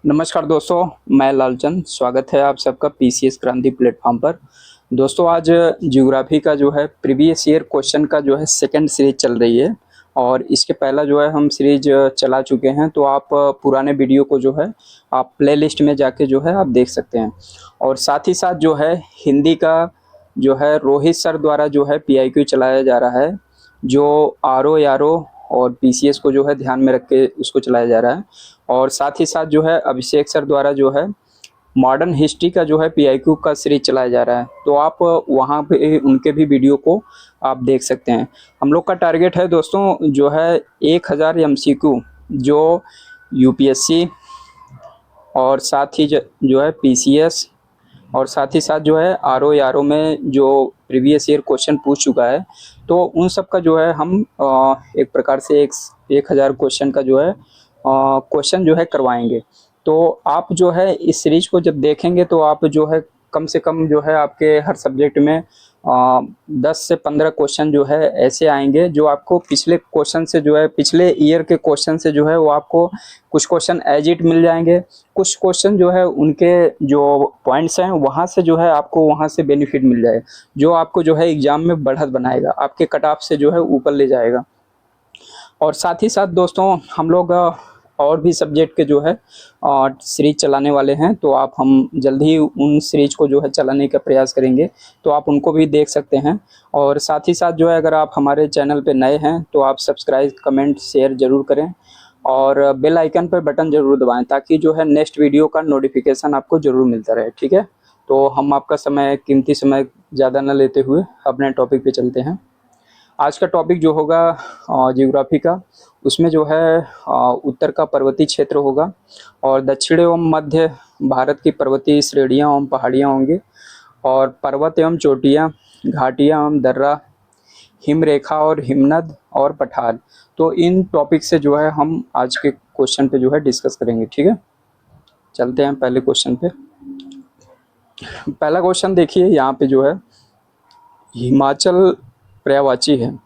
नमस्कार दोस्तों, मैं लालचंद। स्वागत है आप सबका पीसीएस क्रांति प्लेटफॉर्म पर। दोस्तों, आज ज्योग्राफी का जो है प्रीवियस ईयर क्वेश्चन का जो है सेकंड सीरीज चल रही है और इसके पहला जो है हम सीरीज चला चुके हैं। तो आप पुराने वीडियो को जो है आप प्लेलिस्ट में जाके जो है आप देख सकते हैं। और साथ ही साथ जो है हिंदी का जो है रोहित सर द्वारा जो है पीआईक्यू चलाया जा रहा है, जो आरओ यारो और पीसीएस को जो है ध्यान में रख के उसको चलाया जा रहा है। और साथ ही साथ जो है अभिषेक सर द्वारा जो है मॉडर्न हिस्ट्री का जो है पीआईक्यू का सीरीज चलाया जा रहा है। तो आप वहाँ पे उनके भी वीडियो को आप देख सकते हैं। हम लोग का टारगेट है दोस्तों जो है 1000 एमसीक्यू जो यूपीएससी और साथ ही जो है पीसीएस और साथ ही साथ जो है आरओ यारो में जो प्रीवियस ईयर क्वेश्चन पूछ चुका है, तो उन सब का जो है हम एक प्रकार से 1000 क्वेश्चन का जो है क्वेश्चन जो है करवाएंगे। तो आप जो है इस सीरीज को जब देखेंगे तो आप जो है कम से कम जो है आपके हर सब्जेक्ट में 10 से 15 क्वेश्चन जो है ऐसे आएंगे जो आपको पिछले क्वेश्चन से जो है पिछले ईयर के क्वेश्चन से जो है वो आपको कुछ क्वेश्चन एज इट मिल जाएंगे, कुछ क्वेश्चन जो है उनके जो पॉइंट्स हैं वहाँ से जो है आपको वहाँ से बेनिफिट मिल जाए, जो आपको जो है एग्जाम में बढ़त बनाएगा, आपके कट ऑफ से जो है ऊपर ले जाएगा। और साथ ही साथ दोस्तों हम लोग और भी सब्जेक्ट के जो है सीरीज चलाने वाले हैं। तो आप हम जल्द ही उन सीरीज को जो है चलाने का प्रयास करेंगे, तो आप उनको भी देख सकते हैं। और साथ ही साथ जो है अगर आप हमारे चैनल पे नए हैं तो आप सब्सक्राइब कमेंट शेयर ज़रूर करें और बेल आइकन पर बटन ज़रूर दबाएं ताकि जो है नेक्स्ट वीडियो का नोटिफिकेशन आपको ज़रूर मिलता रहे। ठीक है, तो हम आपका समय कीमती समय ज़्यादा न लेते हुए अपने टॉपिक पे चलते हैं। आज का टॉपिक जो होगा ज्योग्राफी का, उसमें जो है उत्तर का पर्वतीय क्षेत्र होगा और दक्षिण एवं मध्य भारत की पर्वतीय श्रेणियाँ एवं पहाड़ियाँ होंगी और पर्वत एवं चोटियाँ, घाटियाँ एवं दर्रा, हिमरेखा और हिमनद और पठार। तो इन टॉपिक से जो है हम आज के क्वेश्चन पे जो है डिस्कस करेंगे। ठीक है, चलते हैं पहले क्वेश्चन पे। पहला क्वेश्चन देखिए, यहाँ पे जो है हिमाचल पर्यायवाची है।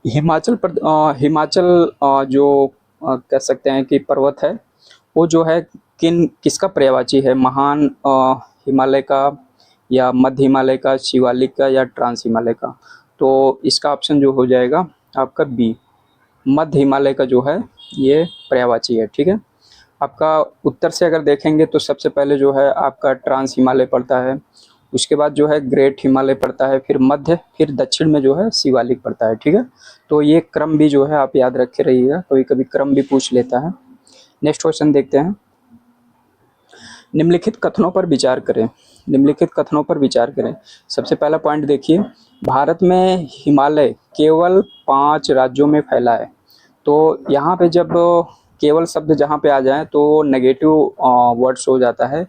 हिमाचल जो कह सकते हैं कि पर्वत है, वो जो है किसका पर्यायवाची है? महान हिमालय का या मध्य हिमालय का, शिवालिक का या ट्रांस हिमालय का? तो इसका ऑप्शन जो हो जाएगा आपका बी, मध्य हिमालय का जो है ये पर्यायवाची है। ठीक है, आपका उत्तर से अगर देखेंगे तो सबसे पहले जो है आपका ट्रांस हिमालय पड़ता है, उसके बाद जो है ग्रेट हिमालय पड़ता है, फिर मध्य, फिर दक्षिण में जो है शिवालिक पड़ता है। ठीक है, तो ये क्रम भी जो है आप याद रखे रहिएगा, कभी कभी क्रम भी पूछ लेता है। नेक्स्ट क्वेश्चन देखते हैं। निम्नलिखित कथनों पर विचार करें। निम्नलिखित कथनों पर विचार करें। सबसे पहला पॉइंट देखिए, भारत में हिमालय केवल 5 राज्यों में फैला है। तो यहाँ पे जब केवल शब्द जहाँ पे आ जाए तो नेगेटिव वर्ड्स हो जाता है।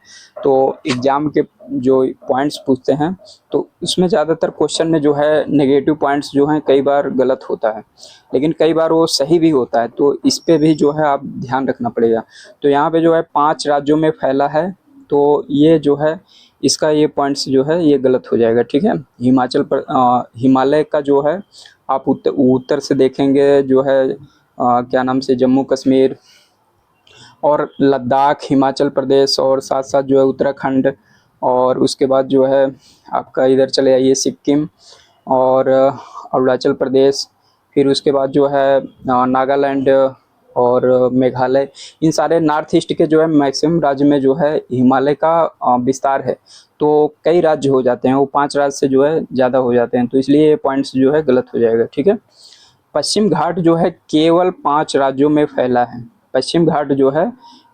तो एग्जाम के जो पॉइंट्स पूछते हैं तो उसमें ज़्यादातर क्वेश्चन में जो है नेगेटिव पॉइंट्स जो हैं कई बार गलत होता है, लेकिन कई बार वो सही भी होता है। तो इस पे भी जो है आप ध्यान रखना पड़ेगा। तो यहाँ पे जो है 5 राज्यों में फैला है, तो ये जो है इसका ये पॉइंट्स जो है ये गलत हो जाएगा। ठीक है, हिमालय का जो है आप उत्तर से देखेंगे जो है क्या नाम से जम्मू कश्मीर और लद्दाख, हिमाचल प्रदेश और साथ साथ जो है उत्तराखंड, और उसके बाद जो है आपका इधर चले आइए सिक्किम और अरुणाचल प्रदेश, फिर उसके बाद जो है नागालैंड और मेघालय। इन सारे नॉर्थ ईस्ट के जो है मैक्सिमम राज्य में जो है हिमालय का विस्तार है। तो कई राज्य हो जाते हैं, वो 5 राज्य से जो है ज़्यादा हो जाते हैं, तो इसलिए ये पॉइंट्स जो है गलत हो जाएगा। ठीक है, पश्चिम घाट जो है केवल 5 राज्यों में फैला है। पश्चिम घाट जो है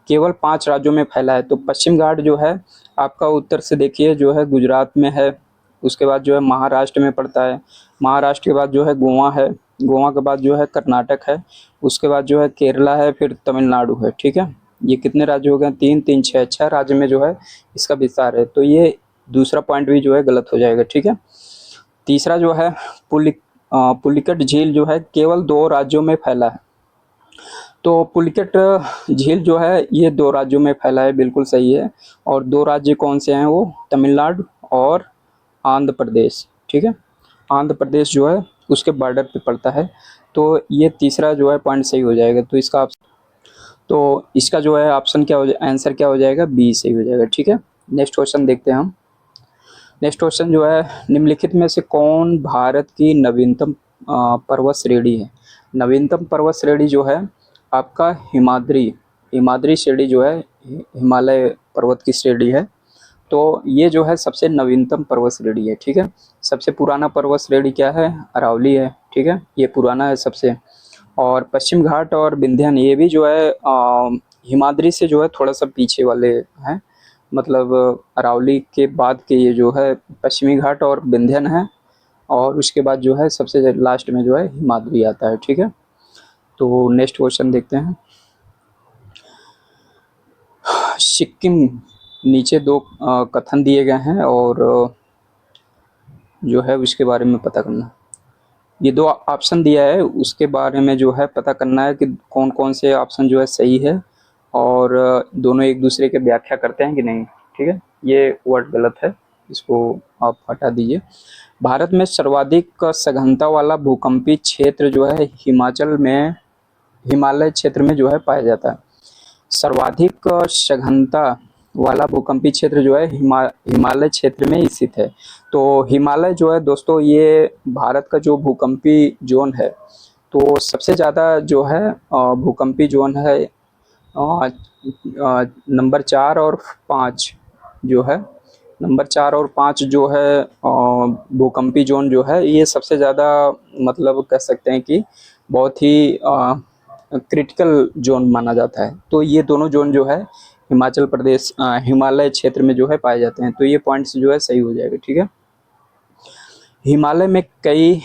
केवल 5 राज्यों में फैला है। तो पश्चिम घाट जो है आपका उत्तर से देखिए जो है गुजरात में है, उसके बाद जो है महाराष्ट्र में पड़ता है, महाराष्ट्र के बाद जो है गोवा है, गोवा के बाद जो है कर्नाटक है, उसके बाद जो है केरला है, फिर तमिलनाडु है। ठीक है, ये कितने राज्य हो गए? 3 3 6 6 राज्य में जो है इसका विस्तार है। तो ये दूसरा पॉइंट भी जो है गलत हो जाएगा। ठीक है, तीसरा जो है पुलिकट झील जो है केवल 2 राज्यों में फैला है। तो पुलिकट झील जो है ये 2 राज्यों में फैला है, बिल्कुल सही है। और 2 राज्य कौन से हैं? वो तमिलनाडु और आंध्र प्रदेश। ठीक है, आंध्र प्रदेश जो है उसके बॉर्डर पे पड़ता है। तो ये तीसरा जो है पॉइंट सही हो जाएगा। तो इसका तो इसका जो है ऑप्शन क्या हो जाए, आंसर क्या हो जाएगा, बी सही हो जाएगा। ठीक है, नेक्स्ट क्वेश्चन देखते हैं हम। नेक्स्ट क्वेश्चन जो है, निम्नलिखित में से कौन भारत की नवीनतम पर्वत श्रेणी है। नवीनतम पर्वत श्रेणी जो है आपका हिमाद्री हिमाद्री श्रेणी जो है हिमालय पर्वत की श्रेणी है। तो ये जो है सबसे नवीनतम पर्वत श्रेणी है। ठीक है, सबसे पुराना पर्वत श्रेणी क्या है, अरावली है। ठीक है, ये पुराना है सबसे। और पश्चिम घाट और विंध्यान ये भी जो है हिमाद्री से जो है थोड़ा सा पीछे वाले हैं, मतलब अरावली के बाद के ये जो है पश्चिमी घाट और विंध्यन है, और उसके बाद जो है सबसे लास्ट में जो है हिमाद्री आता है। ठीक है, तो नेक्स्ट क्वेश्चन देखते हैं। सिक्किम, नीचे दो कथन दिए गए हैं और जो है उसके बारे में पता करना। ये दो ऑप्शन दिया है, उसके बारे में जो है पता करना है कि कौन कौन से ऑप्शन जो है सही है, और दोनों एक दूसरे के व्याख्या करते हैं कि नहीं। ठीक है, ये वर्ड गलत है, इसको आप हटा दीजिए। भारत में सर्वाधिक सघनता वाला भूकंपी क्षेत्र जो है हिमालय क्षेत्र में जो है पाया जाता है। सर्वाधिक सघनता वाला भूकंपी क्षेत्र जो है हिमालय क्षेत्र में स्थित है। तो हिमालय जो है दोस्तों, ये भारत का जो भूकंपी जोन है, तो सबसे ज़्यादा जो है भूकंपी जोन है नंबर 4 और 5 जो है, नंबर 4 और 5 जो है भूकंपी जोन जो है, ये सबसे ज़्यादा मतलब कह सकते हैं कि बहुत ही क्रिटिकल जोन माना जाता है। तो ये दोनों जोन जो है हिमाचल प्रदेश हिमालय क्षेत्र में जो है पाए जाते हैं। तो ये पॉइंट्स जो है सही हो जाएगा। ठीक है, हिमालय में कई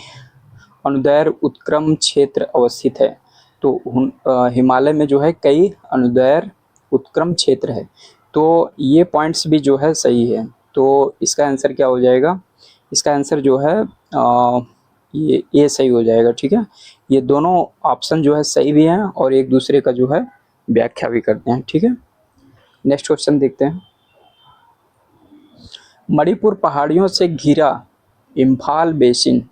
अनुदैर्घ्य उत्क्रम क्षेत्र अवस्थित है। तो हिमालय में जो है कई अनुदैर्घ्य उत्क्रम क्षेत्र है। तो ये पॉइंट्स भी जो है सही है। तो इसका आंसर क्या हो जाएगा, इसका आंसर जो है ये सही हो जाएगा। ठीक है, ये दोनों ऑप्शन जो है सही भी हैं और एक दूसरे का जो है व्याख्या भी करते हैं। ठीक है, नेक्स्ट क्वेश्चन देखते हैं। मणिपुर पहाड़ियों से घिरा इम्फाल बेसिन,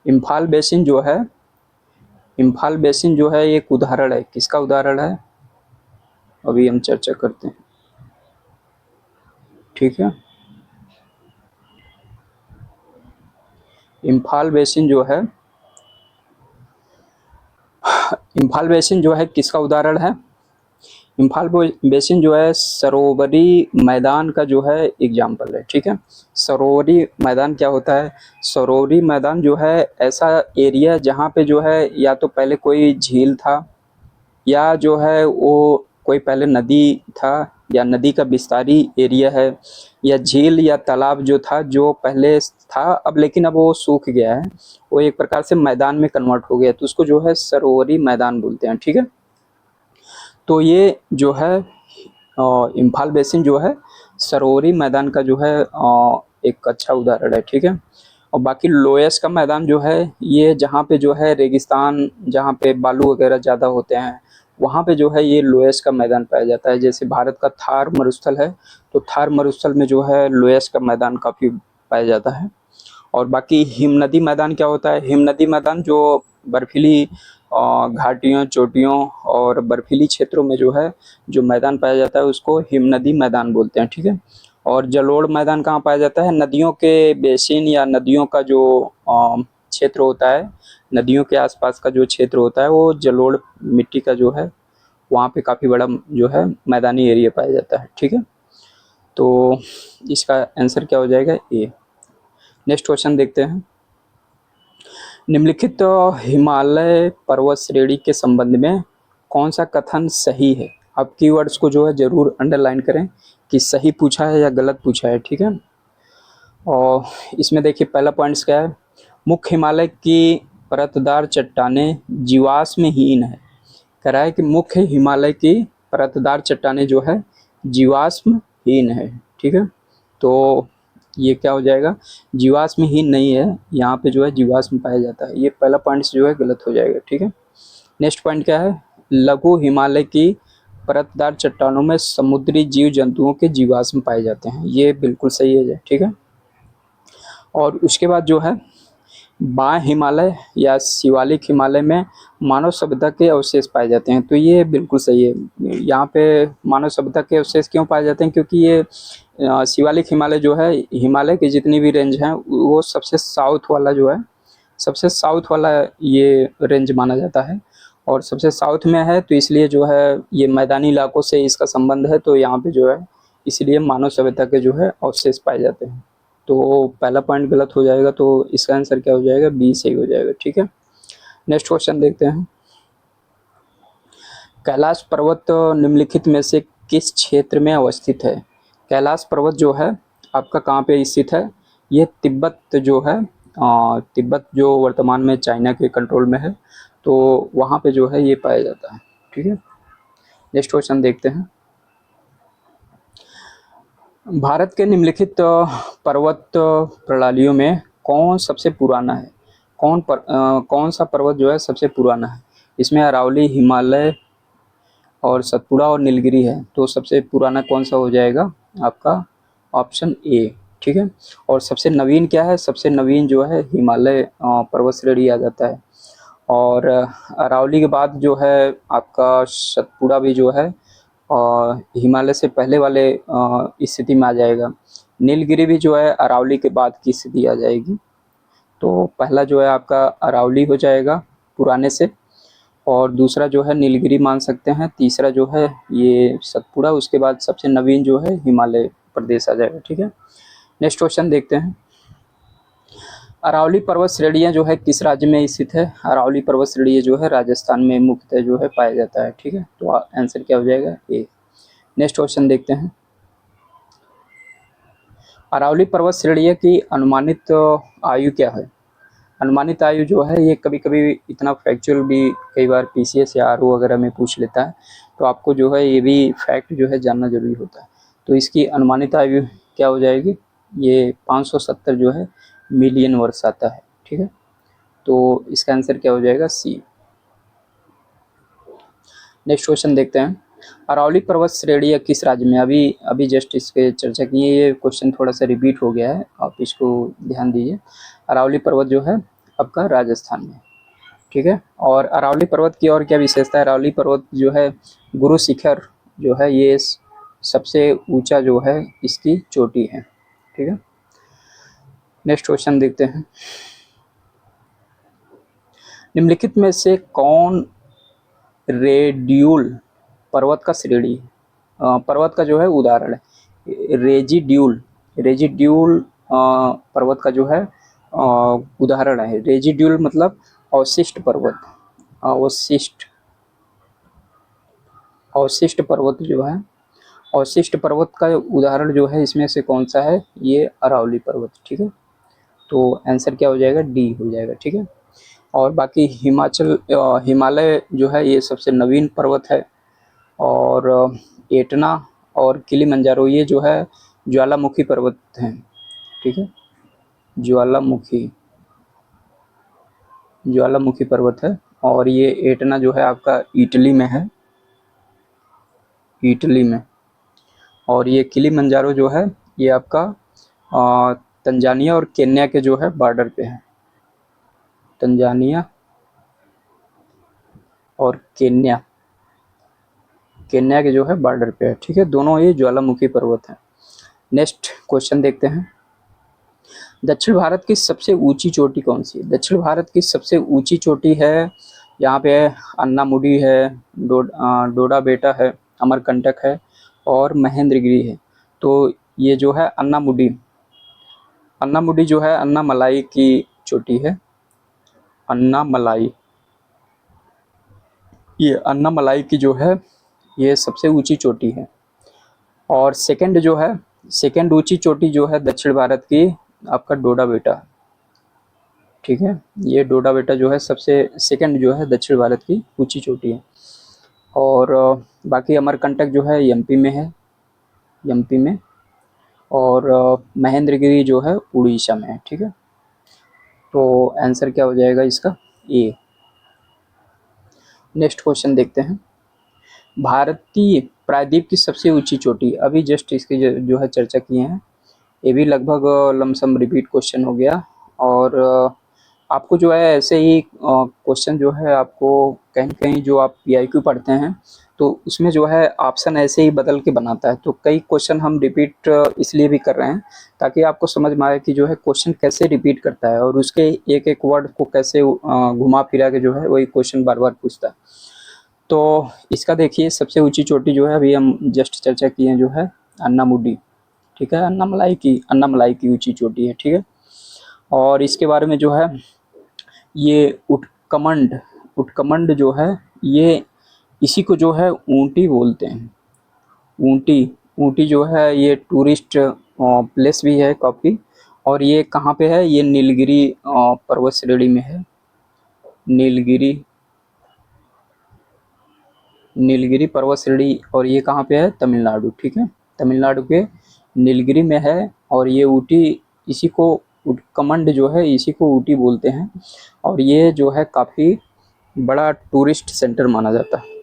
इम्फाल बेसिन जो है, इम्फाल बेसिन जो है एक उदाहरण है, किसका उदाहरण है अभी हम चर्चा करते हैं। ठीक है, इम्फाल बेसिन जो है, इम्फाल बेसिन जो है किसका उदाहरण है, इम्फाल बेसिन जो है सरोवरी मैदान का जो है एग्जाम्पल है। ठीक है, सरोवरी मैदान क्या होता है, सरोवरी मैदान जो है ऐसा एरिया जहाँ पे जो है या तो पहले कोई झील था, या जो है वो कोई पहले नदी था, या नदी का विस्तारी एरिया है, या झील या तालाब जो था जो पहले था अब लेकिन अब वो सूख गया है, वो एक प्रकार से मैदान में कन्वर्ट हो गया, तो उसको जो है सरोवरी मैदान बोलते हैं। ठीक है, तो ये जो है इम्फाल बेसिन जो है सरोवरी मैदान का जो है एक अच्छा उदाहरण है। ठीक है, और बाकी लोयस का मैदान जो है ये जहाँ पे जो है रेगिस्तान, जहाँ पे बालू वगैरह ज़्यादा होते हैं, वहाँ पे जो है ये लोयस का मैदान पाया जाता है। जैसे भारत का थार मरुस्थल है, तो थार मरुस्थल में जो है लोयस का मैदान काफ़ी पाया जाता है। और बाकी हिमनदी मैदान क्या होता है, हिमनदी मैदान जो बर्फीली घाटियों, चोटियों और बर्फीली क्षेत्रों में जो है जो मैदान पाया जाता है उसको हिमनदी मैदान बोलते हैं। ठीक है, और जलोढ़ मैदान कहाँ पाया जाता है, नदियों के बेसिन या नदियों का जो क्षेत्र होता है, नदियों के आसपास का जो क्षेत्र होता है वो जलोढ़ मिट्टी का जो है वहाँ पे काफ़ी बड़ा जो है मैदानी एरिया पाया जाता है। ठीक है, तो इसका आंसर क्या हो जाएगा, ए। नेक्स्ट क्वेश्चन देखते हैं। निम्नलिखित हिमालय पर्वत श्रेणी के संबंध में कौन सा कथन सही है। आप कीवर्ड्स को जो है जरूर अंडरलाइन करें कि सही पूछा है या गलत पूछा है। ठीक है, और इसमें देखिए पहला पॉइंट्स क्या है, मुख्य हिमालय की परतदार चट्टानें जीवाश्महीन है। कह रहा है कि मुख्य हिमालय की परतदार चट्टानें जो है जीवाश्महीन है। ठीक है, तो ये क्या हो जाएगा, जीवाश्महीन नहीं है, यहाँ पे जो है जीवाश्म पाया जाता है। ये पहला पॉइंट जो है गलत हो जाएगा। ठीक है, नेक्स्ट पॉइंट क्या है, लघु हिमालय की परतदार चट्टानों में समुद्री जीव जंतुओं के जीवाश्म पाए जाते हैं। ये बिल्कुल सही है। ठीक है, और उसके बाद जो है बाएं हिमालय या शिवालिक हिमालय में मानव सभ्यता के अवशेष पाए जाते हैं। तो ये बिल्कुल सही है। यहाँ पे मानव सभ्यता के अवशेष क्यों पाए जाते हैं? क्योंकि ये शिवालिक हिमालय जो है, हिमालय की जितनी भी रेंज हैं वो सबसे साउथ वाला जो है, सबसे साउथ वाला ये रेंज माना जाता है और सबसे साउथ में है, तो इसलिए जो है ये मैदानी इलाकों से इसका संबंध है। तो यहाँ पे जो है इसलिए मानव सभ्यता के जो है अवशेष पाए जाते हैं। तो पहला पॉइंट गलत हो जाएगा, तो इसका आंसर क्या हो जाएगा? बी सही हो जाएगा। ठीक है, नेक्स्ट क्वेश्चन देखते हैं। कैलाश पर्वत निम्नलिखित में से किस क्षेत्र में अवस्थित है? कैलाश पर्वत जो है आपका कहाँ पे स्थित है? ये तिब्बत जो है, तिब्बत जो वर्तमान में चाइना के कंट्रोल में है, तो वहाँ पे जो है ये पाया जाता है। ठीक है, नेक्स्ट क्वेश्चन देखते हैं। भारत के निम्नलिखित पर्वत प्रणालियों में कौन सबसे पुराना है? कौन सा पर्वत जो है सबसे पुराना है? इसमें अरावली, हिमालय और सतपुड़ा और नीलगिरी है। तो सबसे पुराना कौन सा हो जाएगा? आपका ऑप्शन ए। ठीक है, और सबसे नवीन क्या है? सबसे नवीन जो है हिमालय पर्वत श्रेणी आ जाता है। और अरावली के बाद जो है आपका सतपुड़ा भी जो है हिमालय से पहले वाले स्थिति में आ जाएगा। नीलगिरी भी जो है अरावली के बाद की स्थिति आ जाएगी। तो पहला जो है आपका अरावली हो जाएगा पुराने से, और दूसरा जो है नीलगिरी मान सकते हैं, तीसरा जो है ये सतपुड़ा, उसके बाद सबसे नवीन जो है हिमालय प्रदेश आ जाएगा। ठीक है, नेक्स्ट क्वेश्चन देखते हैं। अरावली पर्वत श्रेणियाँ जो है किस राज्य में स्थित है? अरावली पर्वत श्रेणी जो है राजस्थान में मुख्यतः जो है पाया जाता है। ठीक है, तो आंसर क्या हो जाएगा? ए। नेक्स्ट क्वेश्चन देखते हैं। अरावली पर्वत श्रेणी की अनुमानित आयु क्या है? अनुमानित आयु जो है ये कभी कभी इतना फैक्चुअल भी कई बार पीसीएस या आरओ वगैरह में पूछ लेता है, तो आपको जो है ये भी फैक्ट जो है जानना जरूरी होता है। तो इसकी अनुमानित आयु क्या हो जाएगी? ये 570 जो है मिलियन वर्ष आता है। ठीक है, तो इसका आंसर क्या हो जाएगा? सी। नेक्स्ट क्वेश्चन देखते हैं। अरावली पर्वत श्रेणी किस राज्य में? अभी जस्ट इसके चर्चा की है, ये क्वेश्चन थोड़ा सा रिपीट हो गया है, आप इसको ध्यान दीजिए। अरावली पर्वत जो है आपका राजस्थान में। ठीक है, और अरावली पर्वत की और क्या विशेषता है? अरावली पर्वत जो है गुरु शिखर जो है ये सबसे ऊंचा जो है इसकी चोटी है। ठीक है, नेक्स्ट क्वेश्चन देखते हैं। निम्नलिखित में से कौन रेड्यूल पर्वत का श्रेणी पर्वत का जो है उदाहरण है? रेजिड्यूल पर्वत का जो है उदाहरण है। रेजिड्यूल मतलब अवशिष्ट पर्वत, अवशिष्ट पर्वत जो है, अवशिष्ट पर्वत का उदाहरण जो है इसमें से कौन सा है? ये अरावली पर्वत। ठीक है, तो आंसर क्या हो जाएगा? डी हो जाएगा। ठीक है, और बाकी हिमालय जो है ये सबसे नवीन पर्वत है, और एटना और किलिमंजारो ये जो है ज्वालामुखी पर्वत हैं। ठीक है, ज्वालामुखी पर्वत है, और ये एटना जो है आपका इटली में है, और ये किलिमंजारो जो है ये आपका तंजानिया और केन्या के जो है बॉर्डर पे है। तंजानिया और केन्या के जो है बॉर्डर पे है। ठीक है, दोनों ये ज्वालामुखी पर्वत हैं। नेक्स्ट क्वेश्चन देखते हैं। दक्षिण भारत की सबसे ऊंची चोटी कौन सी है? दक्षिण भारत की सबसे ऊंची चोटी है यहाँ पे अन्नामुडी है, डोडा बेटा है, अमरकंटक है और महेंद्रगिरी है। तो ये जो है अन्नामुडी जो है अन्नामलाई की चोटी है। ये अन्नामलाई की जो है ये सबसे ऊंची चोटी है। और सेकंड ऊंची चोटी जो है दक्षिण भारत की आपका डोडा बेटा। ठीक है, ये डोडा बेटा जो है सबसे सेकंड जो है दक्षिण भारत की ऊंची चोटी है। और बाकी अमरकंटक जो है एमपी में, और महेंद्रगिरी जो है उड़ीसा में है। ठीक है, तो आंसर क्या हो जाएगा इसका? ए। नेक्स्ट क्वेश्चन देखते हैं। भारतीय प्रायद्वीप की सबसे ऊंची चोटी, अभी जस्ट इसकी जो है चर्चा किए हैं, ये भी लगभग लमसम रिपीट क्वेश्चन हो गया। और आपको जो है ऐसे ही क्वेश्चन जो है आपको कहीं कहीं जो आप पीआईक्यू पढ़ते हैं तो उसमें जो है ऑप्शन ऐसे ही बदल के बनाता है। तो कई क्वेश्चन हम रिपीट इसलिए भी कर रहे हैं ताकि आपको समझ में आए कि जो है क्वेश्चन कैसे रिपीट करता है और उसके एक एक वर्ड को कैसे घुमा फिरा के जो है वही क्वेश्चन बार बार पूछता है। तो इसका देखिए सबसे ऊंची चोटी जो है अभी हम जस्ट चर्चा किए हैं जो है अन्नामुडी, ठीक है, अन्नामलाई की ऊंची चोटी है, ठीक है। और इसके बारे में जो है ये उटकमंड जो है ये इसी को जो है ऊंटी बोलते हैं। ऊंटी ऊंटी जो है ये टूरिस्ट प्लेस भी है काफ़ी। और ये कहाँ पे है, ये नीलगिरी पर्वत श्रेणी में है। नीलगिरी पर्वत श्रेणी, और ये कहाँ पे है, तमिलनाडु, ठीक है, तमिलनाडु के नीलगिरी में है। और ये ऊटी इसी को उटकमंड जो है इसी को ऊटी बोलते हैं। और ये जो है काफ़ी बड़ा टूरिस्ट सेंटर माना जाता है।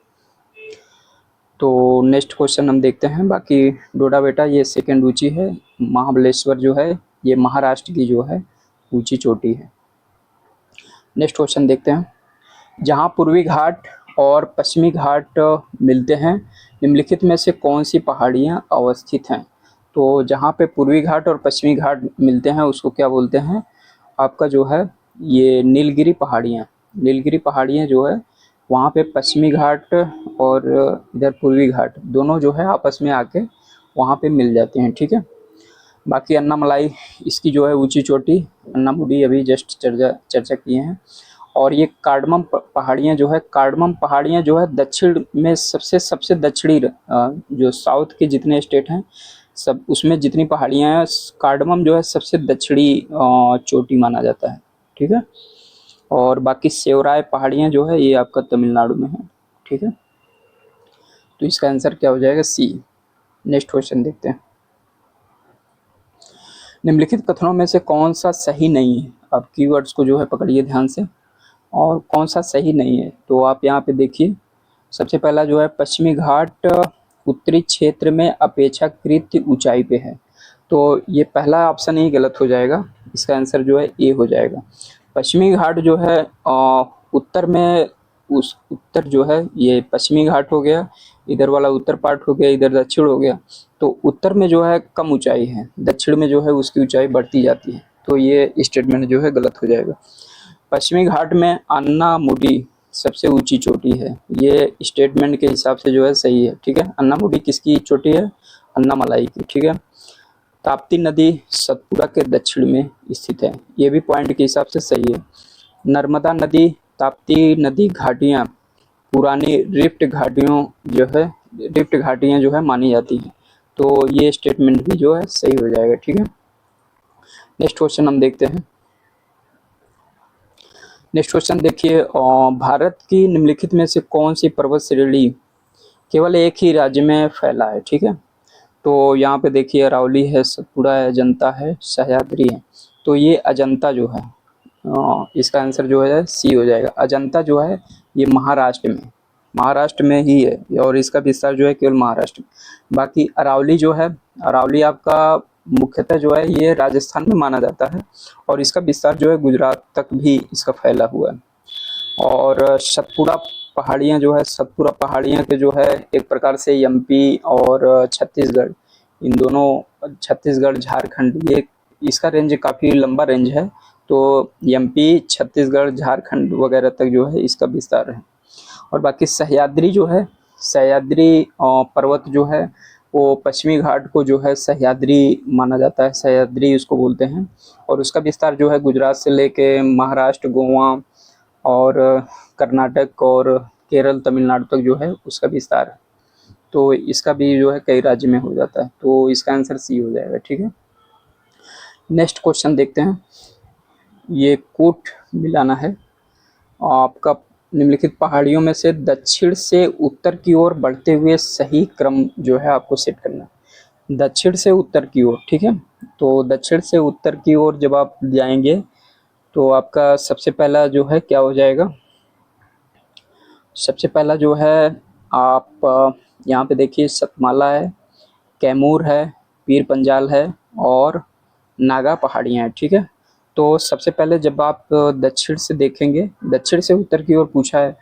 तो नेक्स्ट क्वेश्चन हम देखते हैं। बाकी डोडा बेटा ये सेकंड ऊंची है। महाबलेश्वर जो है ये महाराष्ट्र की जो है ऊंची चोटी है। नेक्स्ट क्वेश्चन देखते हैं। जहाँ पूर्वी घाट और पश्चिमी घाट मिलते हैं, निम्नलिखित में से कौन सी पहाड़ियाँ अवस्थित हैं? तो जहाँ पे पूर्वी घाट और पश्चिमी घाट मिलते हैं उसको क्या बोलते हैं, आपका जो है ये नीलगिरी पहाड़ियाँ जो है वहाँ पे पश्चिमी घाट और इधर पूर्वी घाट दोनों जो है आपस में आके वहाँ पे मिल जाते हैं, ठीक है। बाकी अन्नामलाई इसकी जो है ऊंची चोटी अन्नामुडी अभी जस्ट चर्चा किए हैं। और ये कार्डमम पहाड़ियाँ जो है दक्षिण में सबसे दक्षिणी जो साउथ के जितने स्टेट हैं सब उसमें जितनी पहाड़ियाँ हैं कार्डमम जो है सबसे दक्षिणी चोटी माना जाता है, ठीक है। और बाकी सेवराय पहाड़ियाँ जो है ये आपका तमिलनाडु में है, ठीक है। तो इसका आंसर क्या हो जाएगा, सी। नेक्स्ट क्वेश्चन देखते हैं। निम्नलिखित कथनों में से कौन सा सही नहीं है? आप कीवर्ड्स को जो है पकड़िए ध्यान से, और कौन सा सही नहीं है तो आप यहाँ पे देखिए। सबसे पहला जो है पश्चिमी घाट उत्तरी क्षेत्र में अपेक्षाकृत ऊंचाई पे है। तो ये पहला ऑप्शन ही गलत हो जाएगा, इसका आंसर जो है ए हो जाएगा। पश्चिमी घाट जो है उत्तर में उत्तर जो है ये पश्चिमी घाट हो गया, इधर वाला उत्तर पार्ट हो गया, इधर दक्षिण हो गया। तो उत्तर में जो है कम ऊंचाई है, दक्षिण में जो है उसकी ऊंचाई बढ़ती जाती है। तो ये स्टेटमेंट जो है गलत हो जाएगा। पश्चिमी घाट में अन्नामुडी सबसे ऊंची चोटी है, ये स्टेटमेंट के हिसाब से जो है सही है, ठीक है। अन्नामुडी किसकी चोटी है, अन्नामलाई की, ठीक है। ताप्ती नदी सतपुड़ा के दक्षिण में स्थित है, ये भी पॉइंट के हिसाब से सही है। नर्मदा नदी ताप्ती नदी घाटियाँ पुरानी रिफ्ट घाटियाँ जो है मानी जाती हैं। तो ये स्टेटमेंट भी जो है सही हो जाएगा, ठीक है। नेक्स्ट क्वेश्चन हम देखते हैं। नेक्स्ट क्वेश्चन देखिए, भारत की निम्नलिखित में से कौन सी पर्वत श्रेणी केवल एक ही राज्य में फैला है, ठीक है। तो यहाँ पे देखिए अरावली है, सतपुड़ा है, अजंता है, सह्याद्री है। तो ये अजंता जो है इसका आंसर जो है सी हो जाएगा। अजंता जो है ये महाराष्ट्र में ही है और इसका विस्तार जो है केवल महाराष्ट्र में। बाकी अरावली जो है, अरावली आपका मुख्यतः जो है ये राजस्थान में माना जाता है और इसका विस्तार जो है गुजरात तक भी इसका फैला हुआ है। और सतपुड़ा पहाड़ियाँ के जो है एक प्रकार से एमपी और छत्तीसगढ़, इन दोनों छत्तीसगढ़ झारखंड ये इसका रेंज काफ़ी लंबा रेंज है। तो एमपी छत्तीसगढ़ झारखंड वगैरह तक जो है इसका विस्तार है। और बाकी सह्याद्री जो है, सह्याद्री पर्वत जो है वो पश्चिमी घाट को जो है सह्याद्री माना जाता है, सह्याद्री उसको बोलते हैं। और उसका विस्तार जो है गुजरात से लेके महाराष्ट्र, गोवा और कर्नाटक और केरल, तमिलनाडु तक जो है उसका विस्तार है। तो इसका भी जो है कई राज्य में हो जाता है। तो इसका आंसर सी हो जाएगा, ठीक है। नेक्स्ट क्वेश्चन देखते हैं। ये कूट मिलाना है आपका। निम्नलिखित पहाड़ियों में से दक्षिण से उत्तर की ओर बढ़ते हुए सही क्रम जो है आपको सेट करना है। दक्षिण से उत्तर की ओर, ठीक है। तो दक्षिण से उत्तर की ओर जब आप जाएंगे तो आपका सबसे पहला जो है क्या हो जाएगा, सबसे पहला जो है आप यहाँ पे देखिए सतमाला है, कैमूर है, पीर पंजाल है और नागा पहाड़ियाँ हैं, ठीक है। तो सबसे पहले जब आप दक्षिण से देखेंगे, दक्षिण से उत्तर की ओर पूछा है,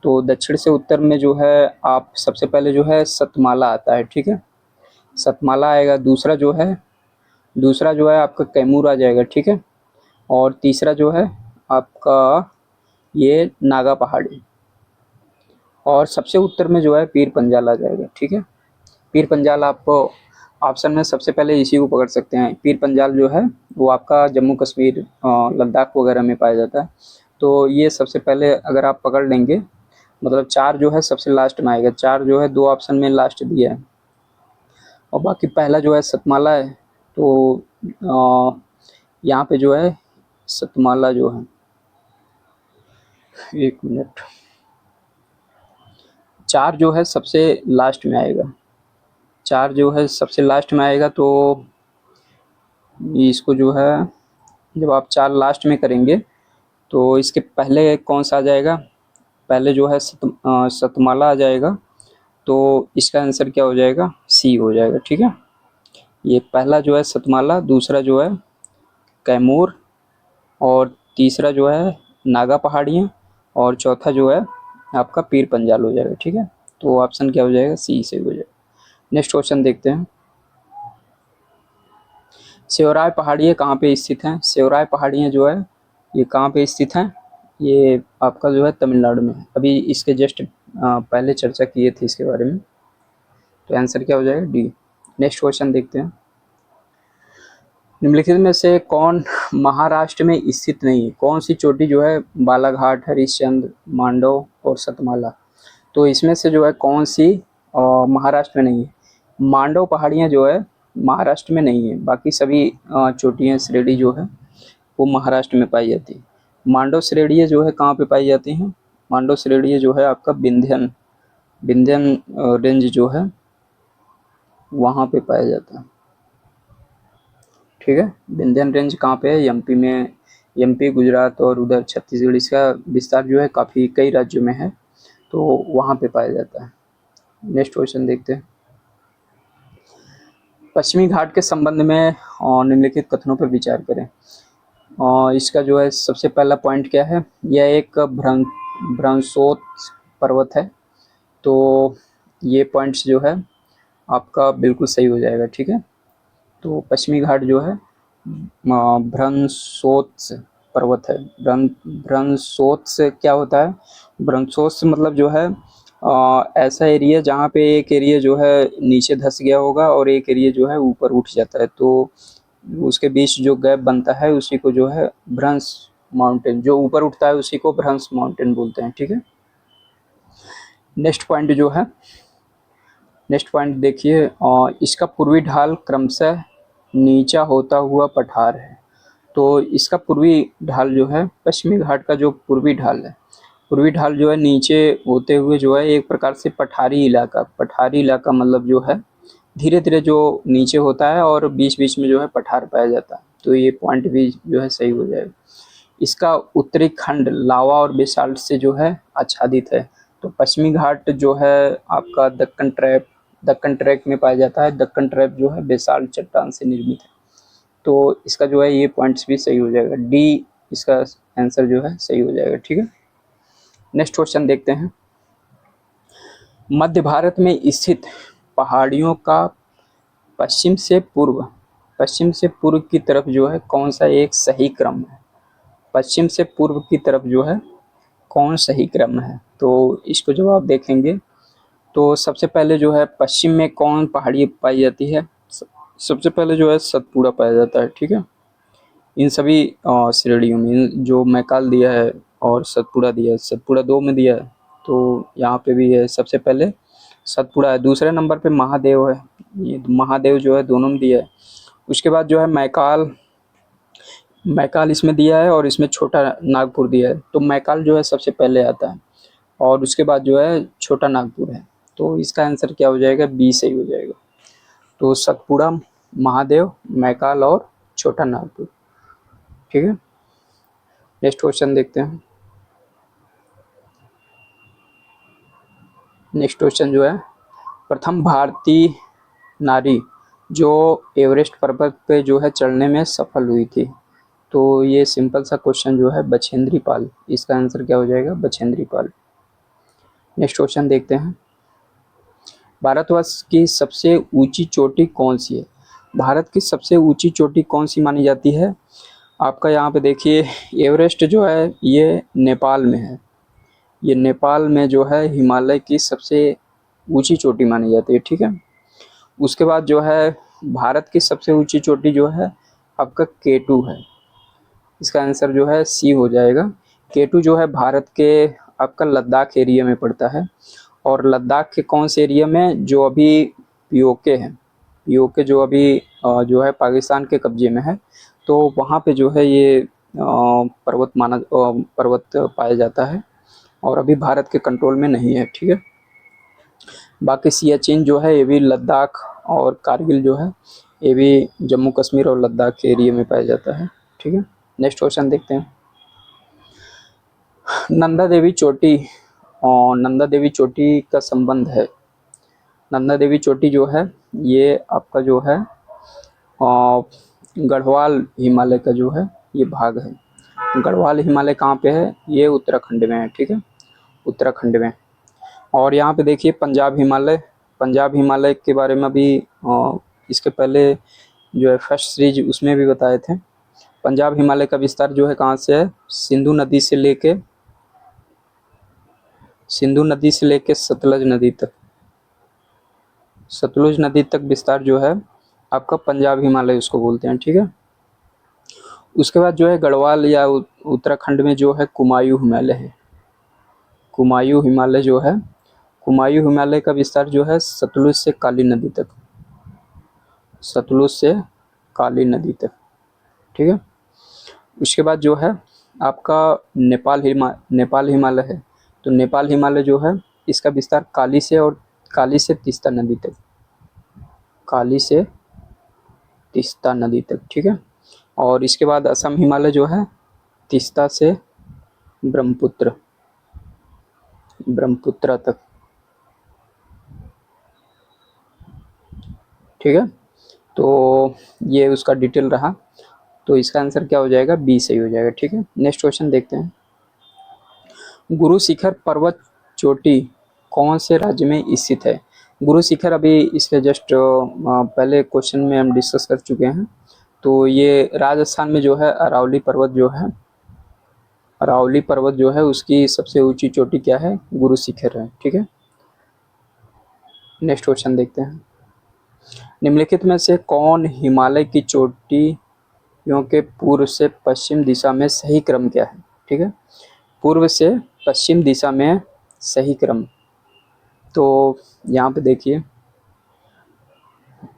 तो दक्षिण से उत्तर में जो है आप सबसे पहले जो है सतमाला आता है, ठीक है, सतमाला आएगा। दूसरा जो है आपका कैमूर आ जाएगा, ठीक है, और तीसरा जो है आपका ये नागा पहाड़ी, और सबसे उत्तर में जो है पीर पंजाल आ जाएगा, ठीक है। पीर पंजाल आपको ऑप्शन में सबसे पहले इसी को पकड़ सकते हैं। पीर पंजाल जो है वो आपका जम्मू कश्मीर, लद्दाख वगैरह में पाया जाता है। तो ये सबसे पहले अगर आप पकड़ लेंगे, मतलब 4 जो है सबसे लास्ट में आएगा। 4 जो है 2 ऑप्शन में लास्ट दिया है, और बाकी पहला जो है सतमाला है। तो यहाँ पे जो है सतमाला जो है, 1 मिनट, 4 जो है सबसे लास्ट में आएगा। 4 जो है सबसे लास्ट में आएगा, तो इसको जो है जब आप 4 लास्ट में करेंगे तो इसके पहले कौन सा आ जाएगा, पहले जो है सतमाला आ जाएगा। तो इसका आंसर क्या हो जाएगा, सी हो जाएगा, ठीक है। ये पहला जो है सतमाला, दूसरा जो है कैमूर, और तीसरा जो है नागा पहाड़ियाँ, और चौथा जो है आपका पीर पंजाल हो जाएगा, ठीक है। तो ऑप्शन क्या हो जाएगा, सी से हो जाएगा। नेक्स्ट क्वेश्चन देखते हैं। सेवराय पहाड़ियाँ कहाँ पे स्थित हैं? सेवराय पहाड़ियाँ जो है ये कहाँ पे स्थित हैं? ये आपका जो है तमिलनाडु में है। अभी इसके जस्ट पहले चर्चा किए थे इसके बारे में, तो आंसर क्या हो जाएगा, डी। नेक्स्ट क्वेश्चन देखते हैं। निम्नलिखित में से कौन महाराष्ट्र में स्थित नहीं है? कौन सी चोटी जो है बालाघाट, हरिश्चंद्र, मांडव और सतमाला, तो इसमें से जो है कौन सी महाराष्ट्र में नहीं है? मांडव पहाड़ियाँ जो है महाराष्ट्र में नहीं है, बाकी सभी चोटियाँ श्रेणी जो है वो महाराष्ट्र में पाई जाती है। मांडव श्रेणियाँ जो है कहाँ पे पाई जाती हैं? मांडव श्रेणियाँ जो है आपका विंध्यन रेंज जो है वहाँ पे पाया जाता है, ठीक है। विंध्यन रेंज कहाँ पे है? एमपी में, एमपी, गुजरात और उधर छत्तीसगढ़, इसका विस्तार जो है काफ़ी कई राज्यों में है, तो वहाँ पे पाया जाता है। नेक्स्ट क्वेश्चन देखते हैं। पश्चिमी घाट के संबंध में निम्नलिखित कथनों पर विचार करें। इसका जो है सबसे पहला पॉइंट क्या है, यह एक भ्रंशोत्स पर्वत है, तो ये पॉइंट्स जो है आपका बिल्कुल सही हो जाएगा, ठीक है। तो पश्चिमी घाट जो है भ्रंशोत्स पर्वत है। भ्रंशोत्स क्या होता है? भ्रंशोत्स मतलब जो है ऐसा एरिया जहाँ पे एक एरिया जो है नीचे धंस गया होगा और एक एरिया जो है ऊपर उठ जाता है, तो उसके बीच जो गैप बनता है उसी को जो है भ्रंश माउंटेन, जो ऊपर उठता है उसी को भ्रंश माउंटेन बोलते हैं, ठीक है। नेक्स्ट पॉइंट देखिए, इसका पूर्वी ढाल क्रमशः नीचा होता हुआ पठार है। तो इसका पूर्वी ढाल जो है, पश्चिमी घाट का जो पूर्वी ढाल है, पूर्वी ढाल जो है नीचे होते हुए जो है एक प्रकार से पठारी इलाका मतलब जो है धीरे धीरे जो नीचे होता है और बीच बीच में जो है पठार पाया जाता है, तो ये पॉइंट भी जो है सही हो जाएगा। इसका उत्तरी खंड लावा और बेसाल्ट से जो है आच्छादित है। तो पश्चिमी घाट जो है आपका दक्कन ट्रैक में पाया जाता है। दक्कन ट्रैक जो है बेसाल्ट चट्टान से निर्मित है, तो इसका जो है ये पॉइंट्स भी सही हो जाएगा, डी इसका आंसर जो है सही हो जाएगा, ठीक है। नेक्स्ट क्वेश्चन देखते हैं। मध्य भारत में स्थित पहाड़ियों का पश्चिम से पूर्व की तरफ जो है कौन सा एक सही क्रम है? पश्चिम से पूर्व की तरफ जो है कौन सही क्रम है? तो इसको जवाब देखेंगे तो सबसे पहले जो है पश्चिम में कौन पहाड़ी पाई जाती है? सबसे पहले जो है सतपुड़ा पाया जाता है, ठीक है। इन सभी श्रेणियों में जो मैकाल दिया है और सतपुड़ा दिया है, सतपुड़ा 2 में दिया है, तो यहाँ पे भी है सबसे पहले सतपुड़ा है। दूसरे नंबर पे महादेव है, ये महादेव जो है दोनों में दिया है। उसके बाद जो है मैकाल इसमें दिया है और इसमें छोटा नागपुर दिया है, तो मैकाल जो है सबसे पहले आता है और उसके बाद जो है छोटा नागपुर है, तो इसका आंसर क्या हो जाएगा, बी सही हो जाएगा। तो सतपुड़ा, महादेव, मैकाल और छोटा नागपुर, ठीक है। नेक्स्ट क्वेश्चन देखते हैं। नेक्स्ट क्वेश्चन जो है, प्रथम भारतीय नारी जो एवरेस्ट पर्वत पे जो है चढ़ने में सफल हुई थी, तो ये सिंपल सा क्वेश्चन जो है बछेंद्री पाल, इसका आंसर क्या हो जाएगा? बछेंद्री पाल। नेक्स्ट क्वेश्चन देखते हैं। भारतवर्ष की सबसे ऊंची चोटी कौन सी है? भारत की सबसे ऊंची चोटी कौन सी मानी जाती है? आपका यहाँ पे देखिए एवरेस्ट जो है ये नेपाल में है। ये नेपाल में जो है हिमालय की सबसे ऊंची चोटी मानी जाती है, ठीक है। उसके बाद जो है भारत की सबसे ऊंची चोटी जो है आपका K2 है। इसका आंसर जो है सी हो जाएगा। K2 जो है भारत के आपका लद्दाख एरिया में पड़ता है। और लद्दाख के कौन से एरिया में? जो अभी पीओके है, पीओके जो अभी जो है पाकिस्तान के कब्जे में है, तो वहाँ पे जो है ये पर्वत पाया जाता है और अभी भारत के कंट्रोल में नहीं है, ठीक है। बाकी सियाचिन जो है ये भी लद्दाख और कारगिल जो है ये भी जम्मू कश्मीर और लद्दाख के एरिया में पाया जाता है, ठीक है। नेक्स्ट क्वेश्चन देखते हैं। नंदा देवी चोटी और नंदा देवी चोटी का संबंध है। नंदा देवी चोटी जो है ये आपका जो है गढ़वाल हिमालय का जो है ये भाग है। गढ़वाल हिमालय कहाँ पे है? ये उत्तराखंड में है, ठीक है, उत्तराखंड में। और यहाँ पे देखिए पंजाब हिमालय, पंजाब हिमालय के बारे में भी इसके पहले जो है फर्स्ट सीरीज उसमें भी बताए थे। पंजाब हिमालय का विस्तार जो है कहाँ से है? सिंधु नदी से लेके सतलज नदी तक, सतलुज नदी तक विस्तार जो है आपका पंजाब हिमालय उसको बोलते हैं, ठीक है। उसके बाद जो है गढ़वाल या उत्तराखंड में जो है कुमायूं हिमालय है। कुमायूं हिमालय जो है, कुमायूं हिमालय का विस्तार जो है सतलुज से काली नदी तक, सतलुज से काली नदी तक, ठीक है। उसके बाद जो है आपका नेपाल हिमालय है। तो नेपाल हिमालय जो है इसका विस्तार काली से तीस्ता नदी तक, काली से तीस्ता नदी तक, ठीक है। और इसके बाद असम हिमालय जो है तीस्ता से ब्रह्मपुत्र तक, ठीक है। तो ये उसका डिटेल रहा। तो इसका आंसर क्या हो जाएगा? बी सही हो जाएगा, ठीक है। नेक्स्ट क्वेश्चन देखते हैं। गुरु शिखर पर्वत चोटी कौन से राज्य में स्थित है? गुरु शिखर अभी इसके जस्ट पहले क्वेश्चन में हम डिस्कस कर चुके हैं। तो ये राजस्थान में जो है अरावली पर्वत जो है, अरावली पर्वत जो है उसकी सबसे ऊंची चोटी क्या है? गुरु शिखर है, ठीक है। नेक्स्ट क्वेश्चन देखते हैं। निम्नलिखित में से कौन हिमालय की चोटियों के पूर्व से पश्चिम दिशा में सही क्रम क्या है? ठीक है, पूर्व से पश्चिम दिशा में सही क्रम। तो यहाँ पे देखिए,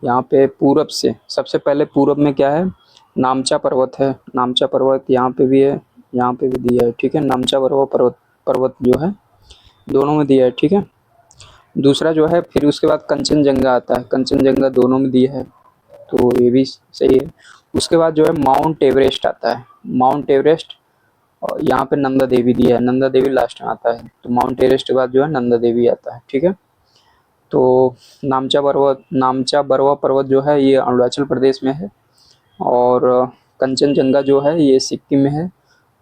यहाँ पे पूरब से सबसे पहले पूरब में क्या है? नामचा पर्वत है। नामचा पर्वत यहाँ पे भी है, यहाँ पे भी दिया है, ठीक है। नामचा पर्वत जो है दोनों में दिया है, ठीक है। दूसरा जो है फिर उसके बाद कंचनजंगा आता है, कंचनजंगा दोनों में दिया है, तो ये भी सही है। उसके बाद जो है माउंट एवरेस्ट आता है, माउंट एवरेस्ट, और यहाँ पे नंदा देवी दिया है, नंदा देवी लास्ट में आता है। तो माउंट एवरेस्ट के बाद जो है नंदा देवी आता है, ठीक है। तो नामचा बरवा पर्वत जो है ये अरुणाचल प्रदेश में है, और कंचनजंगा जो है ये सिक्किम में है,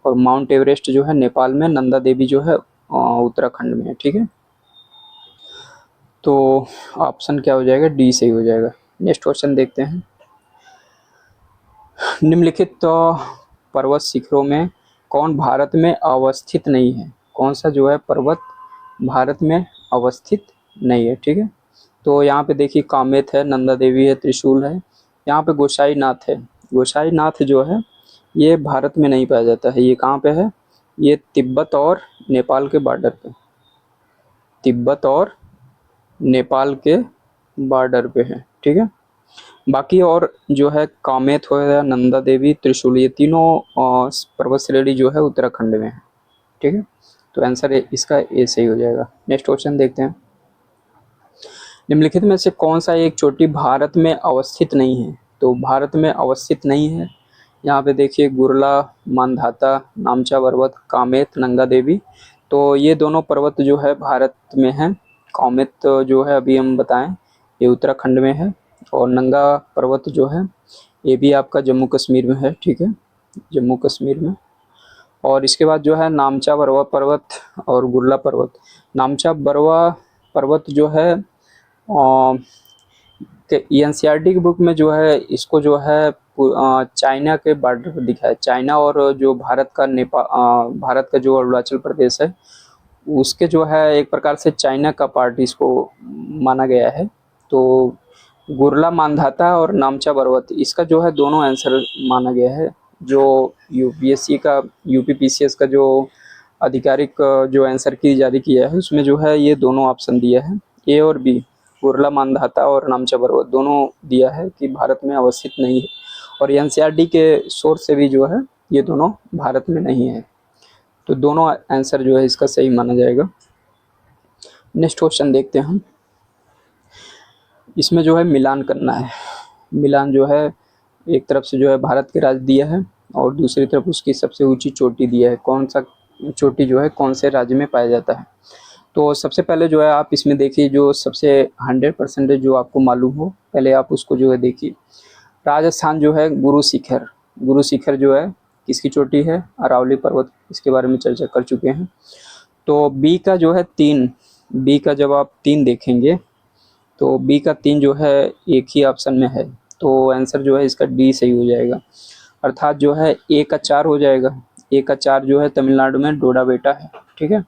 और माउंट एवरेस्ट जो है नेपाल में, नंदा देवी जो है उत्तराखंड में है, ठीक है। तो ऑप्शन क्या हो जाएगा? डी सही हो जाएगा। नेक्स्ट क्वेश्चन देखते हैं। निम्नलिखित पर्वत शिखरों में कौन भारत में अवस्थित नहीं है? कौन सा जो है पर्वत भारत में अवस्थित नहीं है, ठीक है। तो यहाँ पे देखिए कामेत है, नंदा देवी है, त्रिशूल है, यहाँ पे गोसाईनाथ है। गोसाईनाथ जो है ये भारत में नहीं पाया जाता है। ये कहाँ पे है? ये तिब्बत और नेपाल के बॉर्डर पे, तिब्बत और नेपाल के बॉर्डर पे है, ठीक है। बाकी और जो है कामेत हो गया, नंदा देवी, त्रिशूल, ये तीनों पर्वत श्रेणी जो है उत्तराखंड में है, ठीक है। तो आंसर इसका ए सही हो जाएगा। नेक्स्ट क्वेश्चन देखते हैं। निम्नलिखित में से कौन सा एक चोटी भारत में अवस्थित नहीं है? तो भारत में अवस्थित नहीं है, यहाँ पे देखिए गुरला, मानधाता, नामचा पर्वत, कामेत, नंदा देवी। तो ये दोनों पर्वत जो है भारत में है। कामेत जो है अभी हम बताएं ये उत्तराखंड में है, और नंगा पर्वत जो है ये भी आपका जम्मू कश्मीर में है, ठीक है। जम्मू कश्मीर में। और इसके बाद जो है नामचा बरवा पर्वत और गुरला पर्वत। नामचा बरवा पर्वत जो है एनसीईआरटी की बुक में जो है इसको जो है चाइना के बॉर्डर पर दिखा है। चाइना और जो भारत का भारत का जो अरुणाचल प्रदेश है उसके जो है एक प्रकार से चाइना का पार्ट इसको माना गया है। तो गुरला मांधाता और नामचा पर्वत इसका जो है दोनों आंसर माना गया है। जो यूपीएससी का यूपीपीसीएस का जो आधिकारिक जो आंसर की जारी किया है उसमें जो है ये दोनों ऑप्शन दिया है, ए और बी, गुरला मांधाता और नामचा पर्वत दोनों दिया है कि भारत में अवस्थित नहीं है। और एनसीईआरटी के सोर्स से भी जो है ये दोनों भारत में नहीं है। तो दोनों आंसर जो है इसका सही माना जाएगा। नेक्स्ट क्वेश्चन देखते हैं हम। इसमें जो है मिलान करना है। मिलान जो है एक तरफ से जो है भारत के राज्य दिया है और दूसरी तरफ उसकी सबसे ऊंची चोटी दिया है। कौन सा चोटी जो है कौन से राज्य में पाया जाता है। तो सबसे पहले जो है आप इसमें देखिए जो सबसे 100% जो आपको मालूम हो पहले आप उसको जो है देखिए। राजस्थान जो है गुरु शिखर जो है किसकी चोटी है, अरावली पर्वत, इसके बारे में चर्चा कर चुके हैं। तो बी का जो है 3, बी का जब आप 3 देखेंगे तो बी का 3 जो है एक ही ऑप्शन में है। तो आंसर जो है इसका डी सही हो जाएगा। अर्थात जो है ए का 4 हो जाएगा। ए का 4 जो है तमिलनाडु में डोडा बेटा है, ठीक है।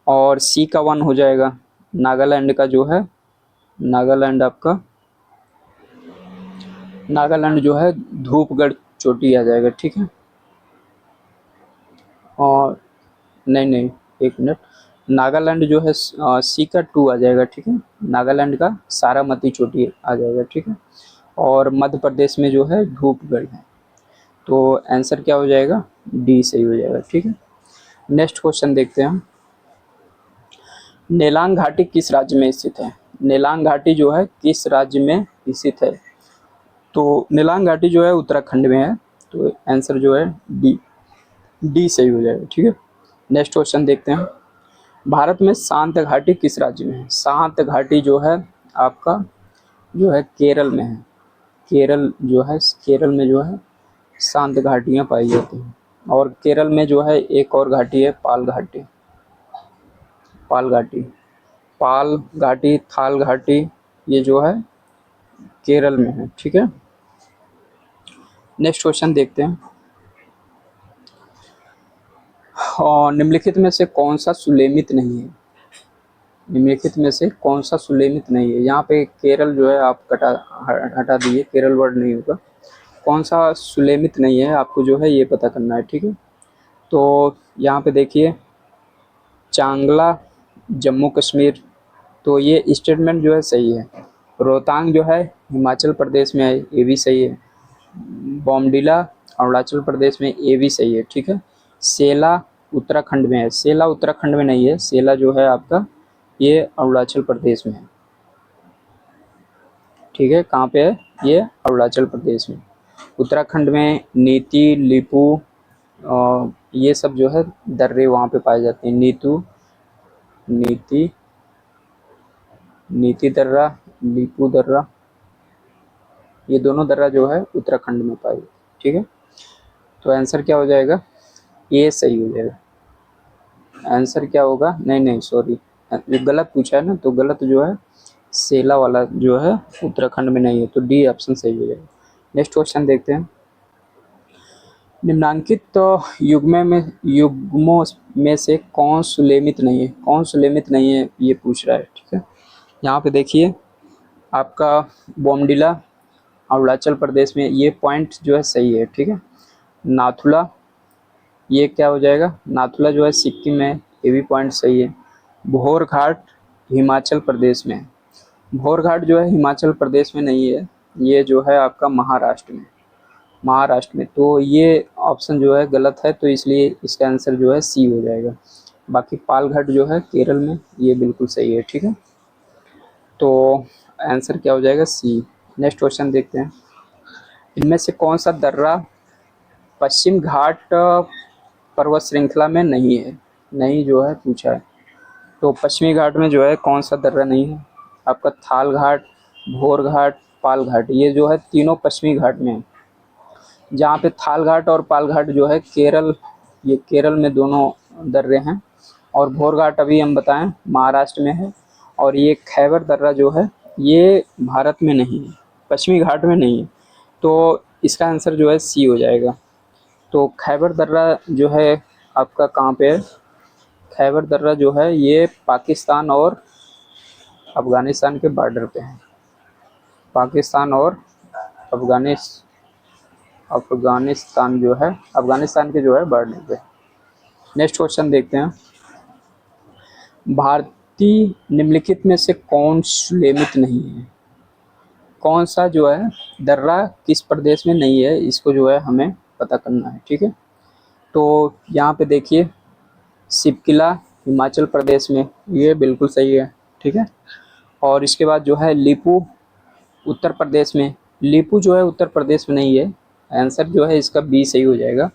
और सी का 1 हो जाएगा नागालैंड का जो है, नागालैंड आपका नागालैंड जो है धूपगढ़ चोटी आ जाएगा, ठीक है। और नहीं एक मिनट, नागालैंड जो है सी का 2 आ जाएगा, ठीक है। नागालैंड का सारामती चोटी आ जाएगा, ठीक है। और मध्य प्रदेश में जो है धूपगढ़ है। तो आंसर क्या हो जाएगा, डी सही हो जाएगा, ठीक है। नेक्स्ट क्वेश्चन देखते हैं हम। नेलांग घाटी किस राज्य में स्थित है। नेलांग घाटी जो है किस राज्य में स्थित है। तो नेलांग घाटी जो है उत्तराखंड में है। तो आंसर जो है डी सही हो जाएगा, ठीक है। नेक्स्ट क्वेश्चन देखते हैं। भारत में शांत घाटी किस राज्य में है। शांत घाटी जो है आपका जो है केरल में है। केरल जो है केरल में जो है शांत घाटियाँ पाई जाती हैं। और केरल में जो है एक और घाटी है पाल घाटी, पाल घाटी, पाल घाटी, थाल घाटी, ये जो है केरल में है, ठीक है। नेक्स्ट क्वेश्चन देखते हैं। और निम्नलिखित में से कौन सा सुलेमित नहीं है। निम्नलिखित में से कौन सा सुलेमित नहीं है। यहाँ पे केरल जो है आप हटा दिए, केरल वर्ड नहीं होगा। कौन सा सुलेमित नहीं है आपको जो है ये पता करना है, ठीक है। तो यहाँ पे देखिए चांगला जम्मू कश्मीर, तो ये स्टेटमेंट जो है सही है। रोहतांग जो है हिमाचल प्रदेश में है, ये भी सही है। बॉमडिला अरुणाचल प्रदेश में, ये भी सही है, ठीक है। सेला उत्तराखंड में है, सेला उत्तराखंड में नहीं है, सेला जो है आपका ये अरुणाचल प्रदेश में है, ठीक है। कहाँ पे है ये, अरुणाचल प्रदेश में। उत्तराखंड में नीति, लिपू ये सब जो है दर्रे वहाँ पे पाए जाते हैं। नीति दर्रा, लिपू दर्रा, ये दोनों दर्रा जो है उत्तराखंड में पाए, ठीक है। तो आंसर क्या हो जाएगा, ये सही हो जाएगा। आंसर क्या होगा, नहीं सॉरी, गलत पूछा है ना, तो गलत जो है सेला वाला जो है उत्तराखंड में नहीं है। तो डी ऑप्शन सही हो जाएगा। नेक्स्ट क्वेश्चन देखते हैं। निम्नांकित युग्मों में से कौन सुलेमित नहीं है। कौन सुलेमित नहीं है ये पूछ रहा है, ठीक है। यहाँ पे देखिए आपका बॉमडिला अरुणाचल प्रदेश में, ये पॉइंट जो है सही है, ठीक है। नाथुला, ये क्या हो जाएगा, नाथुला जो है सिक्किम में, ये भी पॉइंट सही है। भोर घाट हिमाचल प्रदेश में, भोर घाट जो है हिमाचल प्रदेश में नहीं है, ये जो है आपका महाराष्ट्र में। तो ये ऑप्शन जो है गलत है, तो इसलिए इसका आंसर जो है सी हो जाएगा। बाकी पालघाट जो है केरल में, ये बिल्कुल सही है, ठीक है। तो आंसर क्या हो जाएगा, सी। नेक्स्ट क्वेश्चन देखते हैं। इनमें से कौन सा दर्रा पश्चिम घाट पर्वत श्रृंखला में नहीं है। नहीं जो है पूछा है, तो पश्चिमी घाट में जो है कौन सा दर्रा नहीं है आपका, थाल घाट, भोर घाट, पाल घाट, ये जो है तीनों पश्चिमी घाट में है। जहाँ पे थाल घाट और पाल घाट जो है केरल, ये केरल में दोनों दर्रे हैं। और भोर घाट अभी हम बताएं महाराष्ट्र में है। और ये खैबर दर्रा जो है ये भारत में नहीं है, पश्चिमी घाट में नहीं है। तो इसका आंसर जो है सी हो जाएगा। तो खैबर दर्रा जो है आपका कहाँ पे है? खैबर दर्रा जो है ये पाकिस्तान और अफगानिस्तान के बॉर्डर पे है। पाकिस्तान और अफगानिस अफगानिस्तान जो है, अफगानिस्तान के जो है बॉर्डर पे। नेक्स्ट क्वेश्चन देखते हैं। भारतीय निम्नलिखित में से कौन सुलेमित नहीं है? कौन सा जो है दर्रा किस प्रदेश में नहीं है, इसको जो है हमें पता करना है। ठीक है, तो यहाँ पे देखिए शिवकिला हिमाचल प्रदेश में, ये बिल्कुल सही है। ठीक है, और इसके बाद जो है लीपू उत्तर प्रदेश में। लीपू जो है उत्तर प्रदेश में नहीं है, आंसर जो है इसका बी सही हो जाएगा।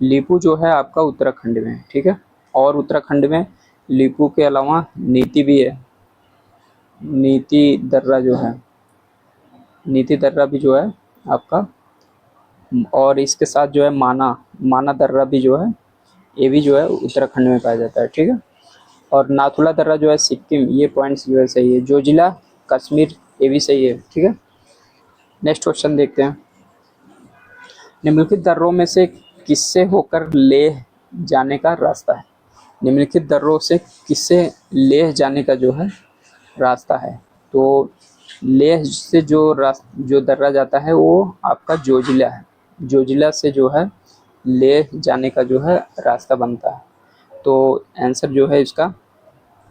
लीपू जो है आपका उत्तराखंड में है। ठीक है, और उत्तराखंड में लीपू के अलावा नीति भी है। नीति दर्रा जो है, नीति दर्रा भी जो है आपका, और इसके साथ जो है माना दर्रा भी जो है, ये भी जो है उत्तराखंड में पाया जाता है। ठीक है, और नाथुला दर्रा जो है सिक्किम, ये पॉइंट्स जो है सही है। जोजिला कश्मीर, ये भी सही है। ठीक है, नेक्स्ट क्वेश्चन देखते हैं। निम्नलिखित दर्रों में से किससे होकर लेह जाने का रास्ता है? निम्नलिखित दर्रों से किससे लेह जाने का जो है रास्ता है? तो लेह से जो दर्रा जाता है वो आपका जोजिला है। जोजिला से जो है लेह जाने का जो है रास्ता बनता है। तो आंसर जो है इसका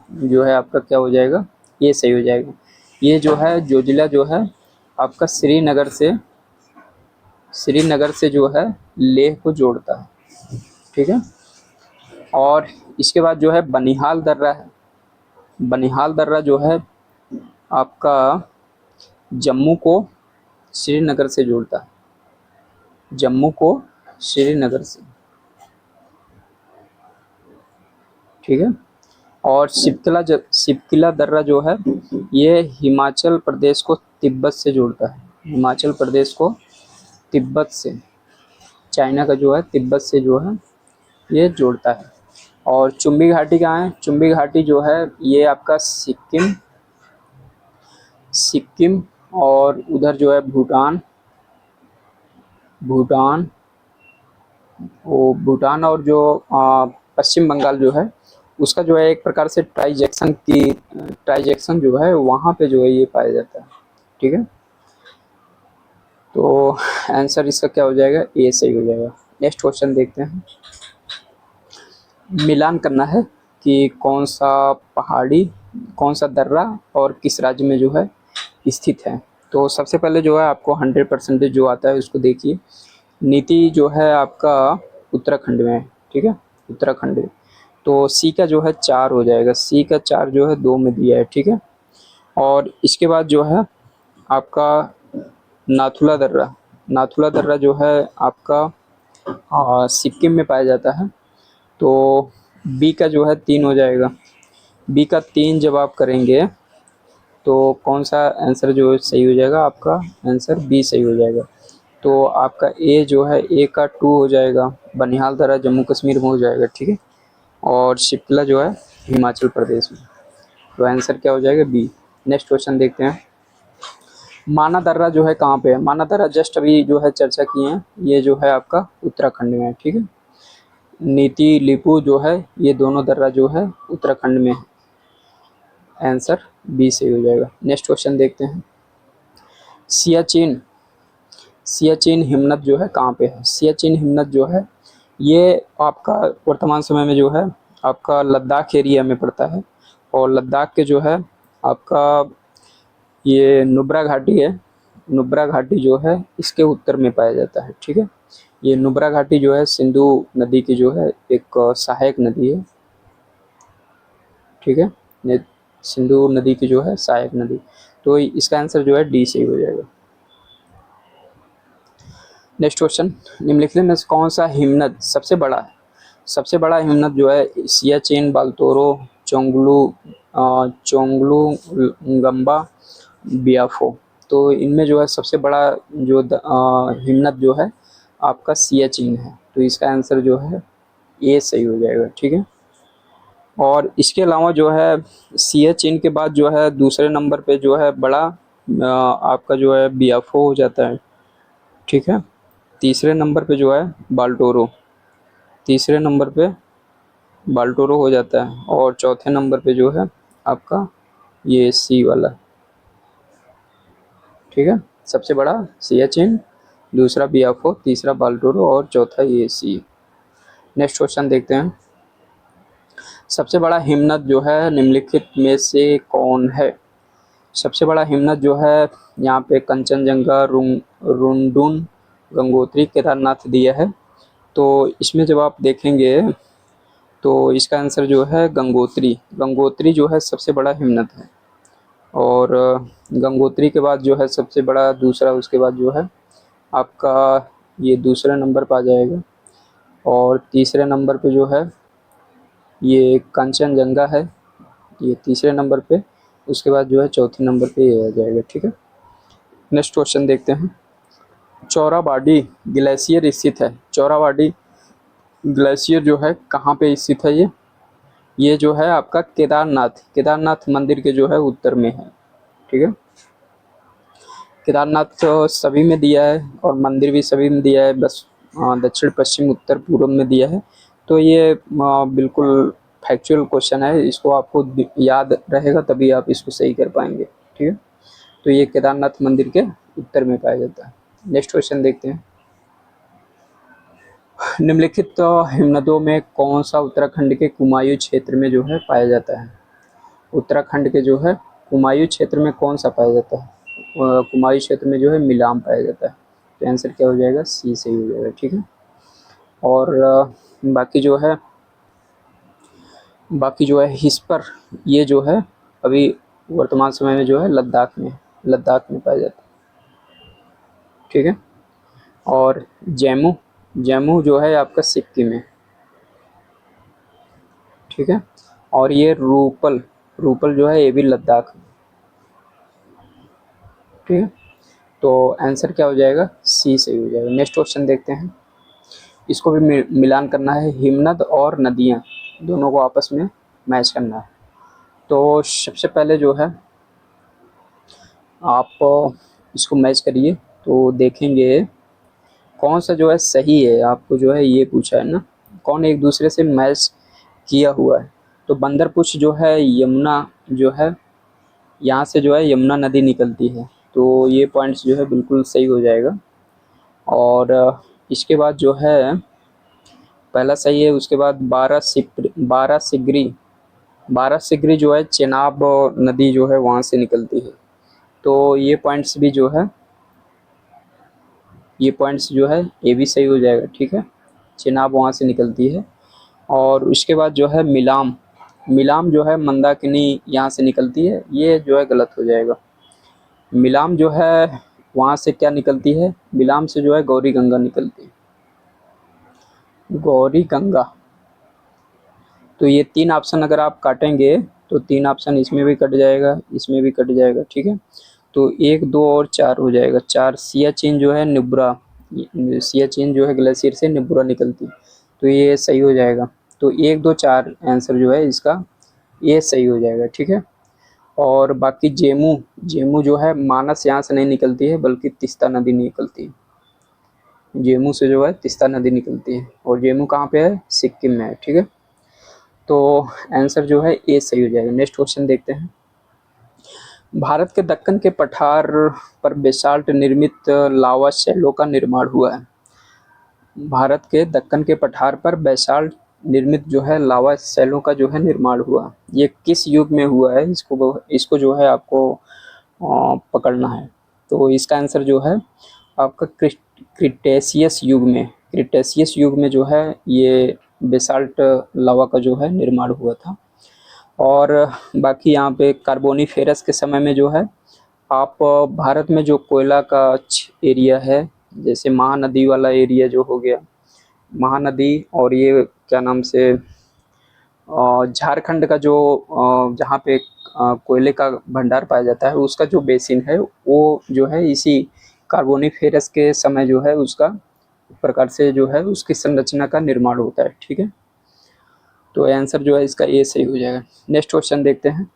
जो है आपका क्या हो जाएगा? ये सही हो जाएगा। ये जो है जोजिला जो है आपका श्रीनगर से जो है लेह को जोड़ता है। ठीक है, और इसके बाद जो है बनिहाल दर्रा है। बनिहाल दर्रा जो है आपका जम्मू को श्रीनगर से जोड़ता है। जम्मू को श्रीनगर से। ठीक है, और शिवकिला दर्रा जो है ये हिमाचल प्रदेश को तिब्बत से जोड़ता है। हिमाचल प्रदेश को तिब्बत से, चाइना का जो है तिब्बत से जो है ये जोड़ता है। और चुम्बी घाटी कहाँ है? चुम्बी घाटी जो है ये आपका सिक्किम और उधर जो है भूटान और जो पश्चिम बंगाल जो है उसका जो है एक प्रकार से ट्राइजेक्शन जो है वहाँ पे जो है ये पाया जाता है। ठीक है, तो आंसर इसका क्या हो जाएगा? ए सही हो जाएगा। नेक्स्ट क्वेश्चन देखते हैं। मिलान करना है कि कौन सा दर्रा और किस राज्य में जो है स्थित है। तो सबसे पहले जो है आपको 100% जो आता है उसको देखिए। नीति जो है आपका उत्तराखंड में है। ठीक है, उत्तराखंड में। तो सी का जो है 4 हो जाएगा। सी का 4 जो है 2 में दिया है। ठीक है, और इसके बाद जो है आपका नाथुला दर्रा जो है आपका सिक्किम में पाया जाता है। तो बी का जो है 3 हो जाएगा। बी का 3 जब आप करेंगे तो कौन सा आंसर जो सही हो जाएगा? आपका आंसर बी सही हो जाएगा। तो आपका ए जो है, ए का 2 हो जाएगा। बनिहाल दर्रा जम्मू कश्मीर में हो जाएगा। ठीक है, और शिप्ला जो है हिमाचल प्रदेश में। तो आंसर क्या हो जाएगा? बी। नेक्स्ट क्वेश्चन देखते हैं। माना दर्रा जो है कहाँ पे है? माना दर्रा जस्ट अभी जो है चर्चा किए हैं, ये जो है आपका उत्तराखंड में है। ठीक है, नीति लीपू जो है ये दोनों दर्रा जो है उत्तराखंड में है। आंसर बी सही हो जाएगा। नेक्स्ट क्वेश्चन देखते हैं। सियाचिन हिमनद जो है कहाँ पे है? सियाचिन हिमनद जो है ये आपका वर्तमान समय में जो है आपका लद्दाख एरिया में पड़ता है। और लद्दाख के जो है आपका ये नुब्रा घाटी है। नुब्रा घाटी जो है इसके उत्तर में पाया जाता है। ठीक है, ये नुब्रा घाटी जो है सिंधु नदी की जो है एक सहायक नदी है। ठीक है, ये सिंधु नदी की जो है सहायक नदी। तो इसका आंसर जो है डी सही हो जाएगा। Next question. निम्नलिखित में से कौन सा हिमनद सबसे बड़ा है? सबसे बड़ा हिमनद जो है सियाचिन, बाल्तोरो, चोंगलुंगम्बा, बियाफो। तो इनमें जो है सबसे बड़ा जो हिमनद जो है आपका सियाचिन है। तो इसका आंसर जो है ए सही हो जाएगा, ठीक है। और इसके अलावा जो है सियाचिन के बाद जो है दूसरे नंबर पे जो है बड़ा आपका जो है बियाफो हो जाता है, ठीक है। तीसरे नंबर पे जो है बाल्टोरो, तीसरे नंबर पे बाल्टोरो हो जाता है, और चौथे नंबर पे जो है आपका ये सी वाला, ठीक है। सबसे बड़ा सियाचिन, दूसरा बियाफो, तीसरा बाल्टोरो और चौथा ये सी। नेक्स्ट क्वेश्चन देखते हैं। सबसे बड़ा हिमनद जो है निम्नलिखित में से कौन है? सबसे बड़ा हिमनद जो है यहाँ पे कंचनजंगा, रुंडुन, गंगोत्री, केदारनाथ दिया है। तो इसमें जब आप देखेंगे तो इसका आंसर जो है गंगोत्री, गंगोत्री जो है सबसे बड़ा हिमनद है। और गंगोत्री के बाद जो है सबसे बड़ा दूसरा, उसके बाद जो है आपका ये दूसरे नंबर पर आ जाएगा, और तीसरे नंबर पे जो है ये कंचनजंगा है, ये तीसरे नंबर पे। उसके बाद जो है चौथे नंबर पे ये आ जाएगा, ठीक है। नेक्स्ट क्वेश्चन देखते हैं। चौराबाड़ी ग्लेशियर स्थित है, चौराबाड़ी ग्लेशियर जो है कहाँ पे स्थित है? ये जो है आपका केदारनाथ, केदारनाथ मंदिर के जो है उत्तर में है, ठीक है। केदारनाथ तो सभी में दिया है और मंदिर भी सभी में दिया है, बस दक्षिण पश्चिम उत्तर पूर्व में दिया है। तो ये बिल्कुल फैक्चुअल क्वेश्चन है, इसको आपको याद रहेगा तभी आप इसको सही कर पाएंगे, ठीक है। तो ये केदारनाथ मंदिर के उत्तर में पाया जाता है। नेक्स्ट क्वेश्चन देखते हैं। निम्नलिखित हिमनदों में कौन सा उत्तराखंड के कुमायूं क्षेत्र में जो है पाया जाता है? उत्तराखंड के जो है कुमायूं क्षेत्र में कौन सा पाया जाता है? कुमायूं क्षेत्र में जो है मिलाम पाया जाता है। तो आंसर क्या हो जाएगा? सी सही हो जाएगा, ठीक है। और बाकी जो है हिस्पर, ये जो है अभी वर्तमान समय में जो है लद्दाख में पाया जाता है, ठीक है। और जैमू, जैमू जो है आपका सिक्किम में, ठीक है। और ये रूपल, रूपल जो है ये भी लद्दाख में, ठीक है। तो आंसर क्या हो जाएगा? सी सही हो जाएगा। नेक्स्ट क्वेश्चन देखते हैं। इसको भी मिलान करना है, हिमनद और नदियाँ दोनों को आपस में मैच करना है। तो सबसे पहले जो है आप इसको मैच करिए तो देखेंगे कौन सा जो है सही है। आपको जो है ये पूछा है ना, कौन एक दूसरे से मैच किया हुआ है। तो बंदरपुछ जो है यमुना जो है, यहाँ से जो है यमुना नदी निकलती है, तो ये पॉइंट्स जो है बिल्कुल सही हो जाएगा। और इसके बाद जो है पहला सही है, उसके बाद बारह सिगरी जो है चेनाब नदी जो है वहाँ से निकलती है। तो ये पॉइंट्स जो है ये भी सही हो जाएगा, ठीक है। चेनाब वहाँ से निकलती है। और उसके बाद जो है मिलाम, मिलाम जो है मंदाकिनी यहाँ से निकलती है, ये जो है गलत हो जाएगा। मिलाम जो है वहाँ से क्या निकलती है? मिलाम से जो है गौरी गंगा निकलती है, गौरी गंगा। तो ये 3 ऑप्शन अगर आप काटेंगे तो 3 ऑप्शन इसमें भी कट जाएगा, इसमें भी कट जाएगा, ठीक है। तो 1, 2 और 4 हो जाएगा। 4 सियाचिन जो है नुब्रा, सियाचिन जो है ग्लेशियर से नुब्रा निकलती, तो ये सही हो जाएगा। तो 1, 2, 4 आंसर जो है इसका ये सही हो जाएगा, ठीक है। और बाकी जेमू, जेमू जो है मानस यहाँ से नहीं निकलती है बल्कि तीस्ता नदी निकलती है। जेमू से जो है तीस्ता नदी निकलती है, और जेमू कहाँ पे है? सिक्किम में है, ठीक है। तो आंसर जो है ए सही हो जाएगा। नेक्स्ट क्वेश्चन देखते हैं। भारत के दक्कन के पठार पर बेसाल्ट निर्मित लावा शैलों का निर्माण हुआ है। भारत के दक्कन के पठार पर बेसाल्ट निर्मित जो है लावा शैलों का जो है निर्माण हुआ, ये किस युग में हुआ है? इसको जो है आपको पकड़ना है। तो इसका आंसर जो है आपका क्रिटेशियस युग में, क्रिटेशियस युग में जो है ये बेसाल्ट लावा का जो है निर्माण हुआ था। और बाकी यहाँ पे कार्बोनीफेरस के समय में जो है आप भारत में जो कोयला का एरिया है, जैसे महानदी वाला एरिया जो हो गया, महानदी, और ये क्या नाम से झारखंड का जो जहाँ पे कोयले का भंडार पाया जाता है, उसका जो बेसिन है वो जो है इसी कार्बोनीफेरस के समय जो है उसका प्रकार से जो है उसकी संरचना का निर्माण होता है। ठीक है, तो आंसर जो है इसका ए सही हो जाएगा। नेक्स्ट क्वेश्चन देखते हैं।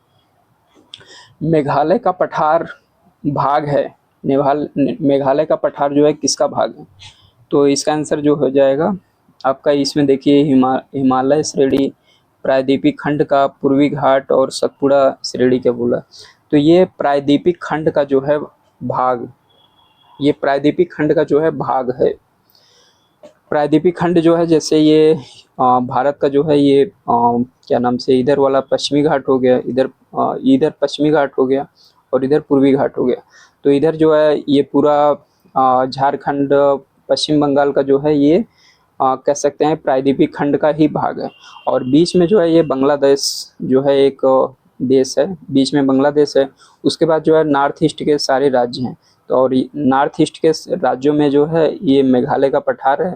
मेघालय का पठार भाग है, मेघालय का पठार जो है किसका भाग है? तो इसका आंसर जो हो जाएगा आपका, इसमें देखिए हिमालय श्रेणी, प्रायद्वीपीय खंड का पूर्वी घाट और सतपुड़ा श्रेणी क्या बोला। तो ये प्रायद्वीपीय खंड का जो है भाग, ये प्रायद्वीपीय खंड का जो है भाग है। प्रायद्वीपीय खंड जो है जैसे ये भारत का जो है ये क्या नाम से, इधर वाला पश्चिमी घाट हो गया, इधर पश्चिमी घाट हो गया और इधर पूर्वी घाट हो गया। तो इधर जो है ये पूरा झारखंड, पश्चिम बंगाल का जो है ये कह सकते हैं प्रायद्वीपीय खंड का ही भाग है। और बीच में जो है ये बांग्लादेश जो है एक देश है, बीच में बांग्लादेश है। उसके बाद जो है नॉर्थ ईस्ट के सारे राज्य हैं। तो और नॉर्थ ईस्ट के राज्यों में जो है ये मेघालय का पठार है।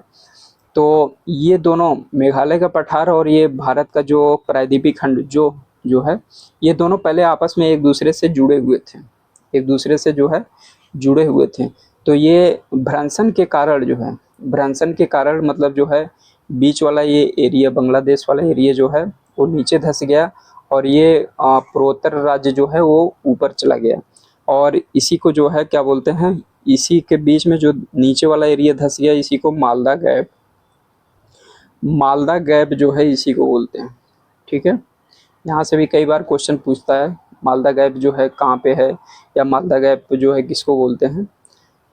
तो ये दोनों, मेघालय का पठार और ये भारत का जो प्रायद्वीपीय खंड जो है, ये दोनों पहले आपस में एक दूसरे से जुड़े हुए थे, एक दूसरे से जो है जुड़े हुए थे। तो ये भ्रंशन के कारण जो है, भ्रंशन के कारण मतलब जो है बीच वाला ये एरिया, बांग्लादेश वाला एरिया जो है वो नीचे धंस गया और ये पूर्वोत्तर राज्य जो है वो ऊपर चला गया। और इसी को जो है क्या बोलते हैं, इसी के बीच में जो नीचे वाला एरिया धंस गया इसी को मालदा गैप, मालदा गैप जो है इसी को बोलते हैं। ठीक है, यहाँ से भी कई बार क्वेश्चन पूछता है मालदा गैप जो है कहाँ पे है, या मालदा गैप जो है किसको बोलते हैं।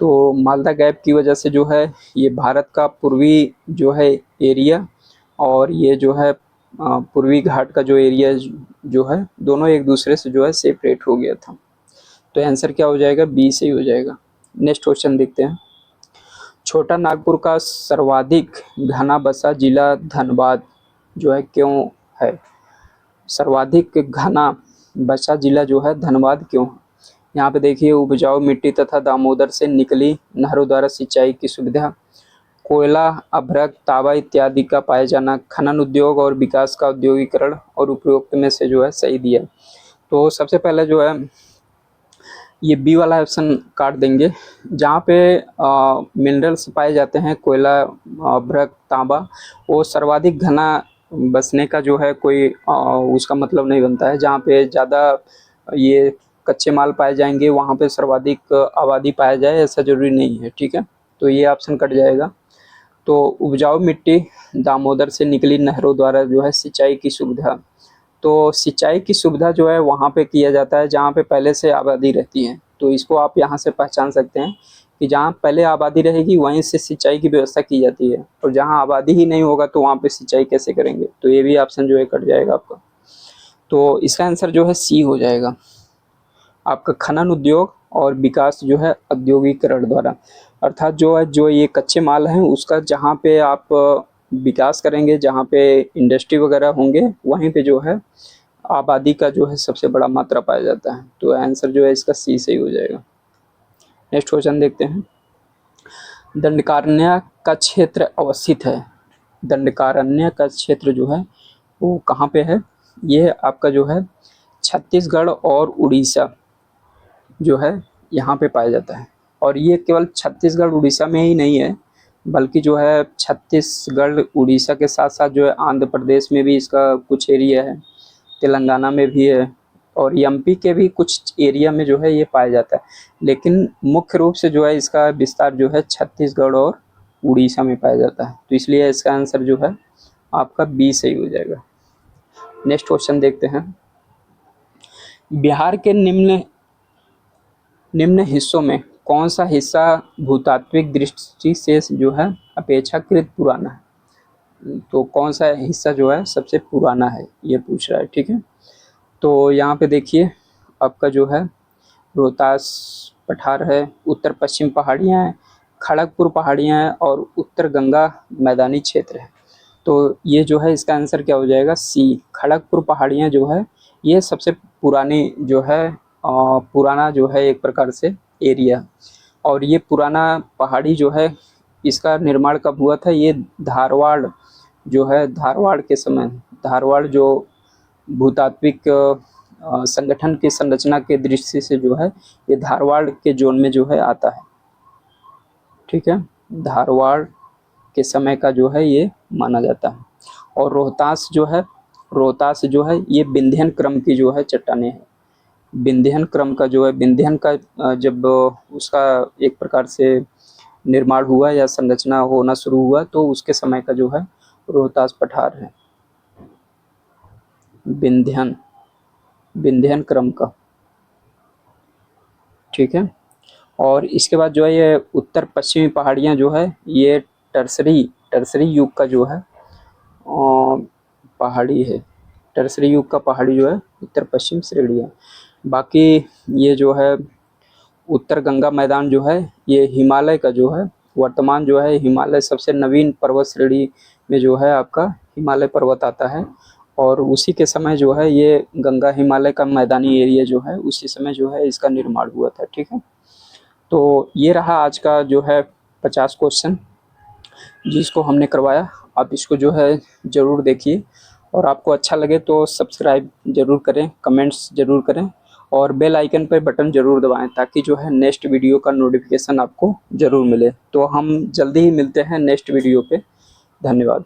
तो मालदा गैप की वजह से जो है ये भारत का पूर्वी जो है एरिया और ये जो है पूर्वी घाट का जो एरिया जो है दोनों एक दूसरे से जो है सेपरेट हो गया था। तो आंसर क्या हो जाएगा, बी से ही हो जाएगा। नेक्स्ट क्वेश्चन देखते हैं। छोटा नागपुर का सर्वाधिक घना बसा जिला धनबाद जो है क्यों है? सर्वाधिक घना बसा जिला जो है धनबाद क्यों है? यहाँ पे देखिए, उपजाऊ मिट्टी तथा दामोदर से निकली नहरों द्वारा सिंचाई की सुविधा, कोयला, अभ्रक, तांबा इत्यादि का पाया जाना, खनन उद्योग और विकास का औद्योगिकरण, और उपरोक्त में से जो है सही दिया। तो सबसे पहले जो है ये बी वाला ऑप्शन काट देंगे, जहाँ पे मिनरल्स पाए जाते हैं, कोयला, अभ्रक, तांबा, वो सर्वाधिक घना बसने का जो है कोई उसका मतलब नहीं बनता है। जहाँ पे ज़्यादा ये कच्चे माल पाए जाएंगे वहाँ पे सर्वाधिक आबादी पाया जाए ऐसा जरूरी नहीं है। ठीक है, तो ये ऑप्शन कट जाएगा। तो उपजाऊ मिट्टी, दामोदर से निकली नहरों द्वारा जो है सिंचाई की सुविधा, तो सिंचाई की सुविधा जो है वहाँ पे किया जाता है जहाँ पे पहले से आबादी रहती है। तो इसको आप यहाँ से पहचान सकते हैं कि जहाँ पहले आबादी रहेगी वहीं से सिंचाई की व्यवस्था की जाती है, और जहाँ आबादी ही नहीं होगा तो वहाँ पे सिंचाई कैसे करेंगे। तो ये भी ऑप्शन जो है कट जाएगा आपका। तो इसका आंसर जो है सी हो जाएगा आपका, खनन उद्योग और विकास जो है औद्योगिकरण द्वारा, अर्थात जो है जो ये कच्चे माल हैं उसका जहाँ पे आप विकास करेंगे, जहाँ पे इंडस्ट्री वगैरह होंगे वहीं पे जो है आबादी का जो है सबसे बड़ा मात्रा पाया जाता है। तो आंसर जो है इसका सी सही हो जाएगा। नेक्स्ट क्वेश्चन देखते हैं। दंडकारण्य का क्षेत्र अवस्थित है, दंडकारण्य का क्षेत्र जो है वो कहाँ पे है? ये आपका जो है छत्तीसगढ़ और उड़ीसा जो है यहाँ पे पाया जाता है। और ये केवल छत्तीसगढ़ उड़ीसा में ही नहीं है, बल्कि जो है छत्तीसगढ़ उड़ीसा के साथ साथ जो है आंध्र प्रदेश में भी इसका कुछ एरिया है, तेलंगाना में भी है, और एमपी के भी कुछ एरिया में जो है ये पाया जाता है। लेकिन मुख्य रूप से जो है इसका विस्तार जो है छत्तीसगढ़ और उड़ीसा में पाया जाता है। तो इसलिए इसका आंसर जो है आपका बी सही हो जाएगा। नेक्स्ट क्वेश्चन देखते हैं। बिहार के निम्न हिस्सों में कौन सा हिस्सा भूतात्विक दृष्टि से जो है अपेक्षाकृत पुराना है? तो कौन सा हिस्सा जो है सबसे पुराना है ये पूछ रहा है। ठीक है, तो यहाँ पे देखिए आपका जो है रोहतास पठार है, उत्तर पश्चिम पहाड़ियाँ हैं, खड़गपुर पहाड़ियाँ हैं और उत्तर गंगा मैदानी क्षेत्र है। तो ये जो है इसका आंसर क्या हो जाएगा, सी, खड़गपुर पहाड़ियाँ जो है ये सबसे पुरानी जो है पुराना जो है एक प्रकार से एरिया। और ये पुराना पहाड़ी जो है इसका निर्माण कब हुआ था? ये धारवाड़ जो है, धारवाड़ के समय, धारवाड़ जो भूतात्विक संगठन की संरचना के दृष्टि से जो है ये धारवाड़ के जोन में जो है आता है। ठीक है, धारवाड़ के समय का जो है ये माना जाता है। और रोहतास जो है ये विंध्यन क्रम की जो है चट्टानें हैं। विंध्यन क्रम का जो है, विंध्यन का जब उसका एक प्रकार से निर्माण हुआ या संरचना होना शुरू हुआ तो उसके समय का जो है रोहतास पठार है। विंध्यन क्रम का, ठीक है। और इसके बाद जो है ये उत्तर पश्चिमी पहाड़ियाँ जो है ये टर्सरी युग का जो है पहाड़ी है। टर्सरी युग का पहाड़ी जो है उत्तर पश्चिम श्रेणी है। बाकी ये जो है उत्तर गंगा मैदान जो है ये हिमालय का जो है वर्तमान जो है हिमालय सबसे नवीन पर्वत श्रेणी में जो है आपका हिमालय पर्वत आता है। और उसी के समय जो है ये गंगा हिमालय का मैदानी एरिया जो है उसी समय जो है इसका निर्माण हुआ था, ठीक है। तो ये रहा आज का जो है 50 क्वेश्चन जिसको हमने करवाया। आप इसको जो है ज़रूर देखिए और आपको अच्छा लगे तो सब्सक्राइब ज़रूर करें, कमेंट्स ज़रूर करें और बेल आइकन पर बटन ज़रूर दबाएं ताकि जो है नेक्स्ट वीडियो का नोटिफिकेशन आपको ज़रूर मिले। तो हम जल्दी ही मिलते हैं नेक्स्ट वीडियो पे। धन्यवाद।